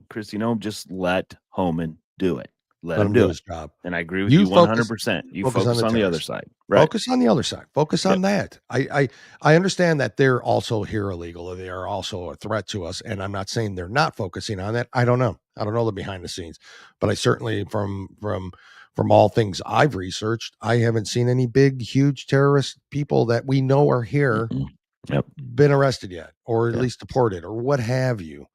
[SPEAKER 2] Christy Nome, just let Homan do it. Let him do
[SPEAKER 1] his job.
[SPEAKER 2] And I agree with you 100%. You focus on the other
[SPEAKER 1] terrorists.
[SPEAKER 2] side. Right.
[SPEAKER 1] Focus on the other side. Focus on that. I understand that they're also here illegal. They are also a threat to us. And I'm not saying they're not focusing on that. I don't know. I don't know the behind the scenes. But I certainly, from all things I've researched, I haven't seen any big, huge terrorist people that we know are here been arrested yet, or at least deported, or what have you.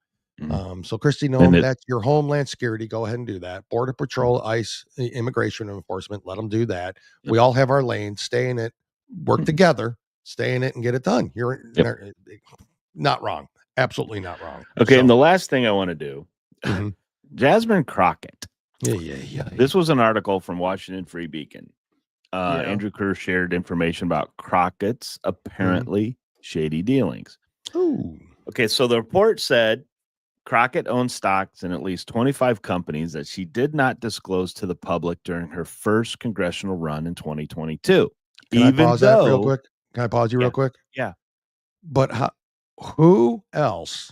[SPEAKER 1] So Christy Nome, that's your Homeland Security. Go ahead and do that. Border Patrol, ICE, Immigration Enforcement, let them do that. We all have our lane. Stay in it. Work together. Stay in it and get it done. You're not wrong. Absolutely not wrong.
[SPEAKER 2] Okay, and the last thing I want to do, Jasmine Crockett.
[SPEAKER 1] Yeah.
[SPEAKER 2] This was an article from Washington Free Beacon. Andrew Kerr shared information about Crockett's apparently shady dealings.
[SPEAKER 1] Ooh.
[SPEAKER 2] Okay, so the report said Crockett owned stocks in at least 25 companies that she did not disclose to the public during her first congressional run in 2022.
[SPEAKER 1] Can I pause that real quick? Can I pause you real quick?
[SPEAKER 2] Yeah.
[SPEAKER 1] But who else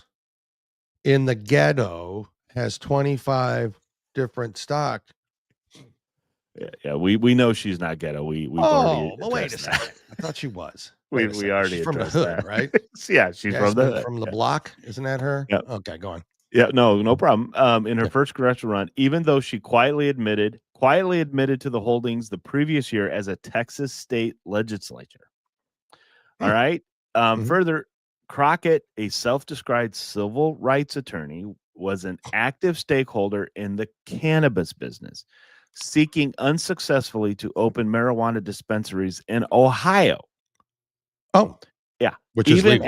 [SPEAKER 1] in the ghetto has 25 different stock?
[SPEAKER 2] Yeah. We know she's not ghetto. We've already
[SPEAKER 1] wait a second. I thought she was.
[SPEAKER 2] We already
[SPEAKER 1] she's from the
[SPEAKER 2] addressed
[SPEAKER 1] hood,
[SPEAKER 2] that.
[SPEAKER 1] right?
[SPEAKER 2] Yeah, she's from the hood.
[SPEAKER 1] From the block. Isn't that her?
[SPEAKER 2] Yeah.
[SPEAKER 1] Okay, go on.
[SPEAKER 2] Yeah, no problem. In her first congressional run, even though she quietly admitted to the holdings the previous year as a Texas state legislature. All right. Further, Crockett, a self-described civil rights attorney, was an active stakeholder in the cannabis business, seeking unsuccessfully to open marijuana dispensaries in Ohio.
[SPEAKER 1] Oh,
[SPEAKER 2] yeah.
[SPEAKER 1] Which is legal,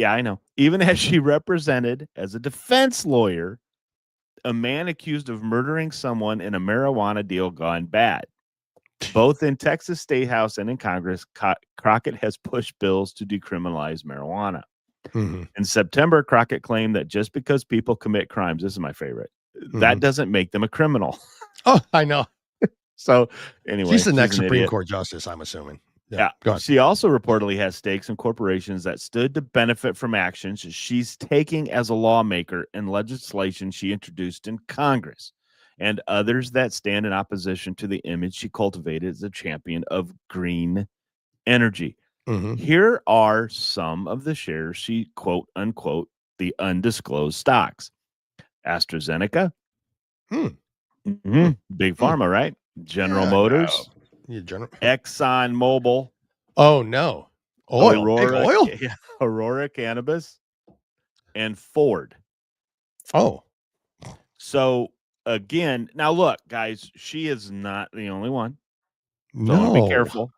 [SPEAKER 2] I know. Even as she represented as a defense lawyer a man accused of murdering someone in a marijuana deal gone bad. Both in Texas State House and in Congress, Crockett has pushed bills to decriminalize marijuana. In September, Crockett claimed that just because people commit crimes, this is my favorite, that doesn't make them a criminal.
[SPEAKER 1] Oh, I know.
[SPEAKER 2] So anyway,
[SPEAKER 1] she's the next Supreme Court justice, I'm assuming.
[SPEAKER 2] Yeah. She also reportedly has stakes in corporations that stood to benefit from actions she's taking as a lawmaker and legislation she introduced in Congress, and others that stand in opposition to the image she cultivated as a champion of green energy. Here are some of the shares she, quote unquote, the undisclosed stocks. AstraZeneca, Big Pharma, right? General Motors, Exxon Mobil.
[SPEAKER 1] Oh no, oil, oil,
[SPEAKER 2] Aurora Cannabis, and Ford.
[SPEAKER 1] Oh,
[SPEAKER 2] so again, now look, guys, she is not the only one.
[SPEAKER 1] No,
[SPEAKER 2] be careful.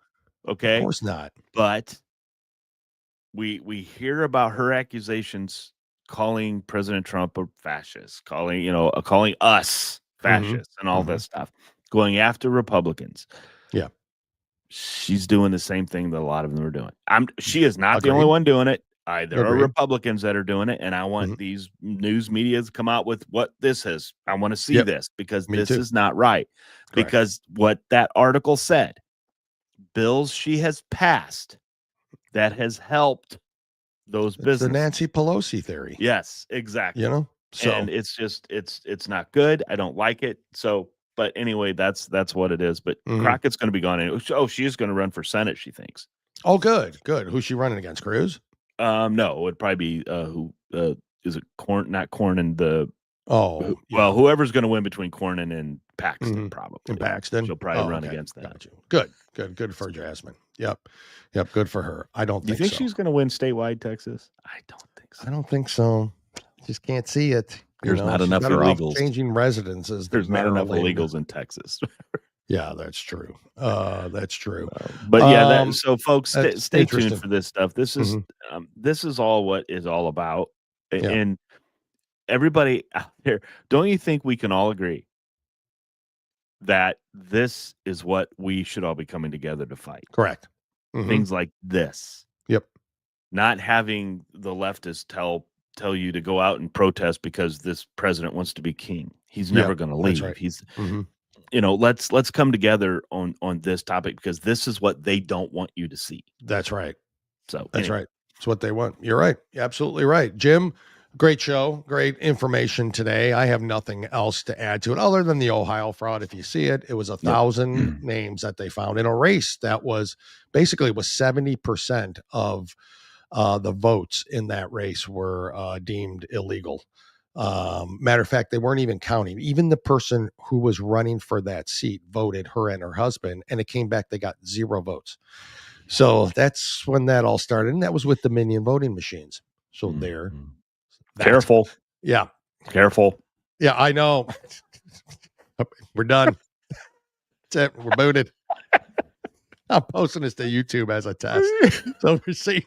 [SPEAKER 2] Okay,
[SPEAKER 1] of course not.
[SPEAKER 2] But we hear about her accusations, calling President Trump a fascist, calling us fascists, and all this stuff, going after Republicans.
[SPEAKER 1] Yeah.
[SPEAKER 2] She's doing the same thing that a lot of them are doing. She is not the only one doing it. There are Republicans that are doing it, and I want these news media to come out with what this is. I want to see this, because this is not right. Correct. Because what that article said, bills she has passed that has helped those businesses.
[SPEAKER 1] The Nancy Pelosi theory.
[SPEAKER 2] Yes, exactly.
[SPEAKER 1] So,
[SPEAKER 2] and it's just it's not good. I don't like it. So. But anyway, that's what it is. But Crockett's going to be gone. Oh, she is going to run for Senate, she thinks.
[SPEAKER 1] Oh, good. Who's she running against? Cruz?
[SPEAKER 2] No, it would probably be who is it? Not Cornyn. Whoever's going to win between Cornyn and Paxton, probably.
[SPEAKER 1] And Paxton,
[SPEAKER 2] she'll probably run against that.
[SPEAKER 1] Gotcha. Good for Jasmine. Yep. Good for her. I don't.
[SPEAKER 2] Do you think she's going to win statewide Texas? I don't think so.
[SPEAKER 1] I don't think so. Just can't see it.
[SPEAKER 2] There's not enough illegals.
[SPEAKER 1] Changing residences.
[SPEAKER 2] There's not enough illegals in Texas.
[SPEAKER 1] Yeah, that's true. That's true.
[SPEAKER 2] But yeah, so folks, stay tuned for this stuff. This is all what it's all about. Yeah. And everybody out there, don't you think we can all agree that this is what we should all be coming together to fight.
[SPEAKER 1] Correct.
[SPEAKER 2] Things like this.
[SPEAKER 1] Yep.
[SPEAKER 2] Not having the leftists tell you to go out and protest because this president wants to be king. He's never going to leave.
[SPEAKER 1] That's right.
[SPEAKER 2] He's let's come together on this topic, because this is what they don't want you to see.
[SPEAKER 1] That's right.
[SPEAKER 2] So
[SPEAKER 1] that's right. It's what they want. You're right. You're absolutely right. Jim, great show. Great information today. I have nothing else to add to it other than the Ohio fraud. If you see it, it was 1,000 names that they found in a race that was basically 70% of the votes in that race were deemed illegal. Matter of fact, they weren't even counting. Even the person who was running for that seat voted, her and her husband, and it came back, they got 0 votes. So that's when that all started. And that was with Dominion voting machines. So there.
[SPEAKER 2] Careful.
[SPEAKER 1] Yeah.
[SPEAKER 2] Careful.
[SPEAKER 1] Yeah, I know. We're done. That's it. We're booted. I'm posting this to YouTube as a test. So we see.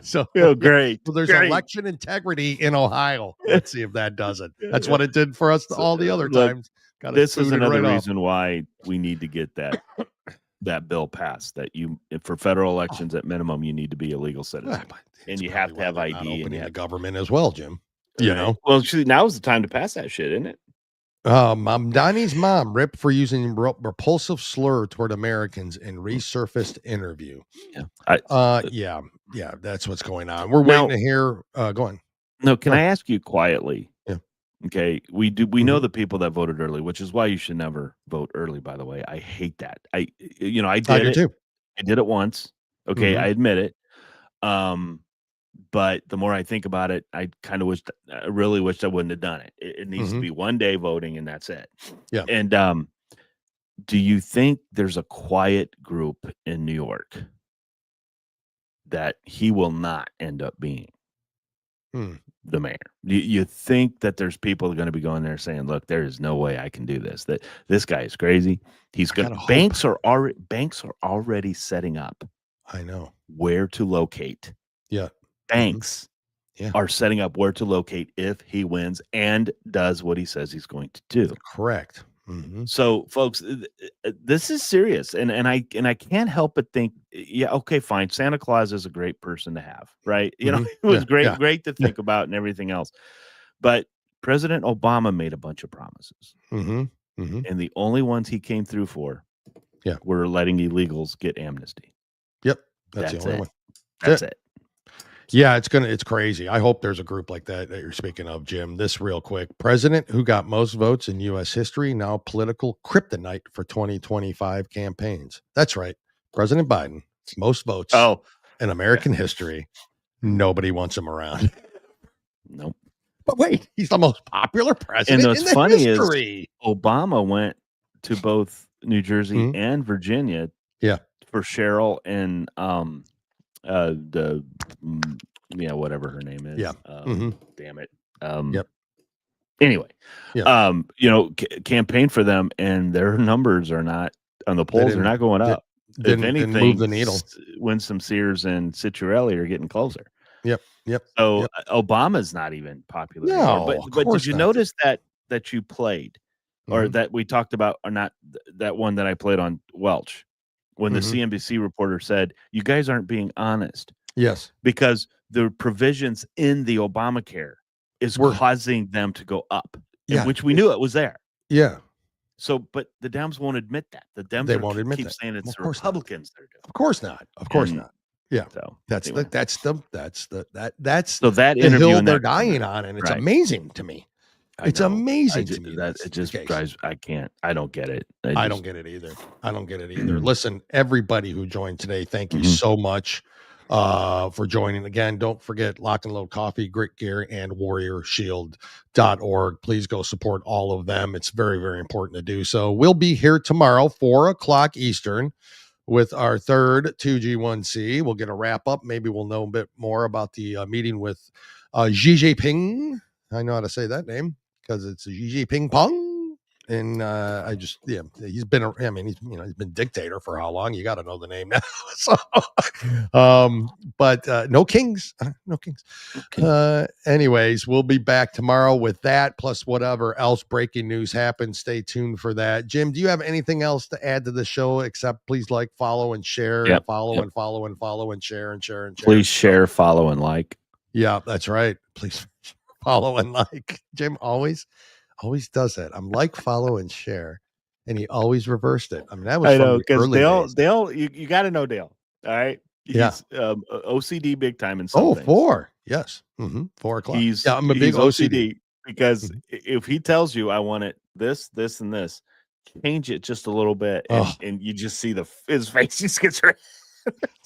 [SPEAKER 1] So
[SPEAKER 2] great.
[SPEAKER 1] So there's
[SPEAKER 2] great.
[SPEAKER 1] election integrity in Ohio. Let's see if that does it. That's what it did for us all the other times.
[SPEAKER 2] This is another reason why we need to get that bill passed, that for federal elections at minimum, you need to be a legal citizen. And you have to have ID, and
[SPEAKER 1] the government as well, Jim. You know?
[SPEAKER 2] Well, now is the time to pass that shit, isn't it?
[SPEAKER 1] Donnie's mom ripped for using repulsive slur toward Americans in resurfaced interview. Yeah, that's what's going on. We're waiting to hear. Go on.
[SPEAKER 2] No, can I ask you quietly?
[SPEAKER 1] Yeah.
[SPEAKER 2] Okay, we know the people that voted early, which is why you should never vote early. By the way, I hate that. I did it
[SPEAKER 1] too.
[SPEAKER 2] I did it once. Okay, I admit it. But the more I think about it, I really wished I wouldn't have done it. It needs to be one day voting, and that's it.
[SPEAKER 1] Yeah.
[SPEAKER 2] And do you think there's a quiet group in New York that he will not end up being the mayor? You think that there's people going to be going there saying, "Look, there is no way I can do this. That this guy is crazy. He's going." Banks are already setting up.
[SPEAKER 1] I know
[SPEAKER 2] where to locate.
[SPEAKER 1] Yeah.
[SPEAKER 2] Banks are setting up where to locate if he wins and does what he says he's going to do.
[SPEAKER 1] Correct.
[SPEAKER 2] So, folks, this is serious, and I can't help but think, yeah, okay, fine. Santa Claus is a great person to have, right? It was great to think about and everything else. But President Obama made a bunch of promises, and the only ones he came through for, were letting illegals get amnesty.
[SPEAKER 1] Yep, that's the only one.
[SPEAKER 2] That's it.
[SPEAKER 1] Yeah, it's crazy. I hope there's a group like that you're speaking of, Jim. This real quick. President who got most votes in U.S. history, now political kryptonite for 2025 campaigns. That's right. President Biden, most votes in American history. Nobody wants him around.
[SPEAKER 2] Nope.
[SPEAKER 1] But wait, he's the most popular president
[SPEAKER 2] and what's
[SPEAKER 1] in the
[SPEAKER 2] funny
[SPEAKER 1] history.
[SPEAKER 2] Is Obama went to both New Jersey and Virginia for Cheryl and whatever her name is. Damn it. Anyway, campaign for them, and their numbers are not on the polls. They're not going up. If anything,
[SPEAKER 1] move the needle.
[SPEAKER 2] Winsome Sears and Citrelli are getting closer.
[SPEAKER 1] Yep.
[SPEAKER 2] So Obama's not even popular.
[SPEAKER 1] No,
[SPEAKER 2] but did you notice that you played, or that we talked about, or not that one that I played on Welch, when the CNBC reporter said, "You guys aren't being honest."
[SPEAKER 1] Yes,
[SPEAKER 2] because the provisions in the Obamacare is causing them to go up, which we knew it was there.
[SPEAKER 1] Yeah.
[SPEAKER 2] So, but the Dems won't admit that. The Dems
[SPEAKER 1] won't admit
[SPEAKER 2] keep
[SPEAKER 1] that.
[SPEAKER 2] saying it's
[SPEAKER 1] Of
[SPEAKER 2] the
[SPEAKER 1] course
[SPEAKER 2] Republicans that are doing it.
[SPEAKER 1] Of course not. Of course not. Yeah.
[SPEAKER 2] So
[SPEAKER 1] that's
[SPEAKER 2] anyway.
[SPEAKER 1] that's the
[SPEAKER 2] that
[SPEAKER 1] the
[SPEAKER 2] interview
[SPEAKER 1] hill
[SPEAKER 2] and
[SPEAKER 1] they're
[SPEAKER 2] that-
[SPEAKER 1] dying on, and it's
[SPEAKER 2] Right.
[SPEAKER 1] amazing to me. It's amazing to me.
[SPEAKER 2] That it just drives. I can't. I don't get it.
[SPEAKER 1] I don't get it either. Listen, everybody who joined today, thank you so much for joining. Again, don't forget Lock and Load Coffee, Grit Gear, and WarriorShield.org. Please go support all of them. It's very, very important to do so. We'll be here tomorrow, 4:00 Eastern, with our third 2G1C. We'll get a wrap up. Maybe we'll know a bit more about the meeting with Xi Jinping. I know how to say that name because it's Xi Jinping Pong. And he's been, he's been dictator for how long? You got to know the name now. So, but no kings, no kings. Anyways, we'll be back tomorrow with that, plus whatever else breaking news happens. Stay tuned for that. Jim, do you have anything else to add to the show except please like, follow, and share, and follow, and follow, and follow, and share, and share, and share.
[SPEAKER 2] Please share, follow, and like.
[SPEAKER 1] Yeah, that's right. Please follow and like. Jim always does that. I'm like, follow, and share, and he always reversed it. I mean, that was
[SPEAKER 2] I know, because
[SPEAKER 1] Dale,
[SPEAKER 2] you got to know Dale. All right, he's OCD big time in some things.
[SPEAKER 1] 4, yes, 4 o'clock. I'm a big OCD
[SPEAKER 2] because if he tells you I want it this, and this, change it just a little bit, and you just see his face just gets red.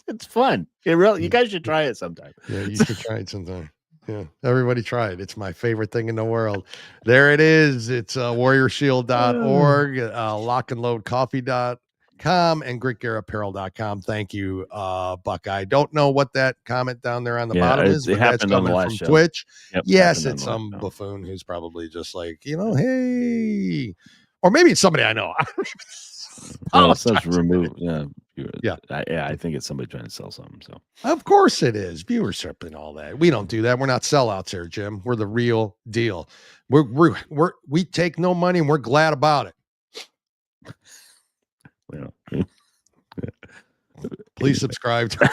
[SPEAKER 2] It's fun. You guys should try it sometime.
[SPEAKER 1] Yeah, you should try it sometime. Yeah, everybody try it. It's my favorite thing in the world. There it is. It's warriorshield.org, lockandloadcoffee.com, and gritgearapparel.com. Thank you, Buckeye. Don't know what that comment down there on the bottom is, but that's coming from Twitch.
[SPEAKER 2] Yep,
[SPEAKER 1] yes, it's some buffoon who's probably just like, hey, or maybe it's somebody I know.
[SPEAKER 2] It says remove. I think it's somebody trying to sell something. So
[SPEAKER 1] of course it is viewership and all that. We don't do that. We're not sellouts here, Jim. We're the real deal. We take no money and we're glad about it. Please subscribe to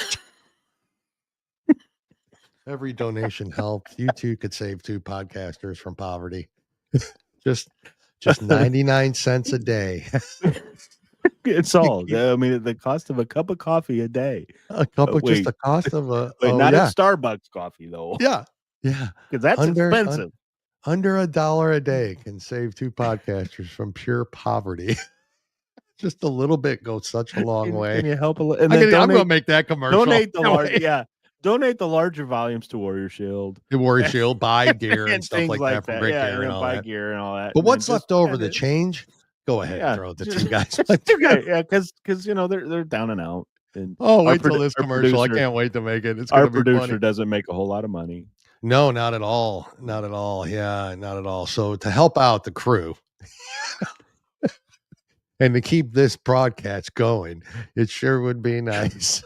[SPEAKER 1] every donation helps. You too could save 2 podcasters from poverty. just 99 cents a day.
[SPEAKER 2] It's all. I mean, the cost of a cup of coffee a day.
[SPEAKER 1] Just the cost of a.
[SPEAKER 2] Not a Starbucks coffee though.
[SPEAKER 1] Yeah,
[SPEAKER 2] because that's expensive.
[SPEAKER 1] Under $1 a day can save 2 podcasters from pure poverty. Just a little bit goes such a long way.
[SPEAKER 2] Can you help a little?
[SPEAKER 1] I'm going to make that commercial.
[SPEAKER 2] Donate the larger volumes to Warrior Shield.
[SPEAKER 1] The Warrior Shield, buy gear and stuff like that from Great Gear and all
[SPEAKER 2] buy
[SPEAKER 1] that.
[SPEAKER 2] Gear and all that.
[SPEAKER 1] But what's left over, the change? Go ahead and throw it to 2 guys.
[SPEAKER 2] Because they're down and out. And
[SPEAKER 1] wait till this commercial. I can't wait to make it. It's
[SPEAKER 2] our
[SPEAKER 1] gonna be
[SPEAKER 2] producer
[SPEAKER 1] funny.
[SPEAKER 2] Doesn't make a whole lot of money.
[SPEAKER 1] No, not at all. Not at all. Yeah, not at all. So to help out the crew and to keep this broadcast going, it sure would be nice.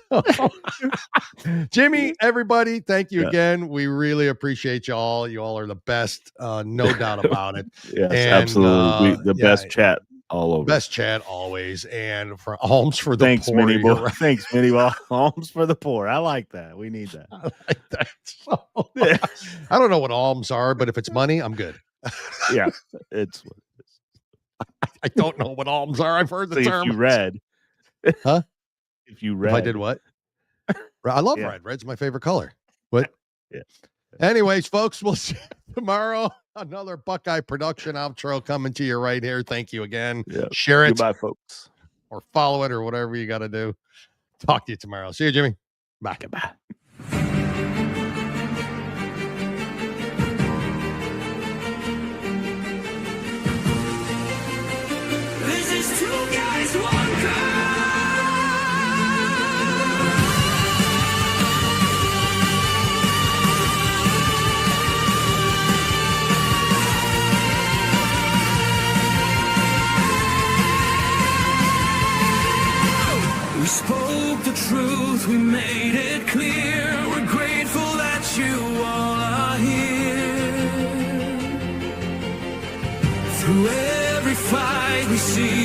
[SPEAKER 1] Jimmy, everybody, thank you again. We really appreciate you all. You all are the best, no doubt about it.
[SPEAKER 2] Yes, absolutely. The best chat all over.
[SPEAKER 1] Best chat always. And for alms for the
[SPEAKER 2] Thanks,
[SPEAKER 1] poor.
[SPEAKER 2] Minnie Boy. Thanks, Minnie Boy. Alms for the poor. I like that. We need that.
[SPEAKER 1] I like that. So, I don't know what alms are, but if it's money, I'm good.
[SPEAKER 2] Yeah, it's.
[SPEAKER 1] I don't know what alms are. I've heard the term.
[SPEAKER 2] If you read,
[SPEAKER 1] huh?
[SPEAKER 2] If you read,
[SPEAKER 1] if I did what? I love red. Red's my favorite color. What? Yeah. Anyways, folks, we'll see you tomorrow. Another Buckeye production outro coming to you right here. Thank you again.
[SPEAKER 2] Yeah.
[SPEAKER 1] Share it.
[SPEAKER 2] Goodbye, folks.
[SPEAKER 1] Or follow it or whatever you got to do. Talk to you tomorrow. See you, Jimmy. Bye.
[SPEAKER 2] Goodbye.
[SPEAKER 16] This is 2 Guys, 1 Cup. We spoke the truth, we made it clear. We're grateful that you all are here. Through every fight we see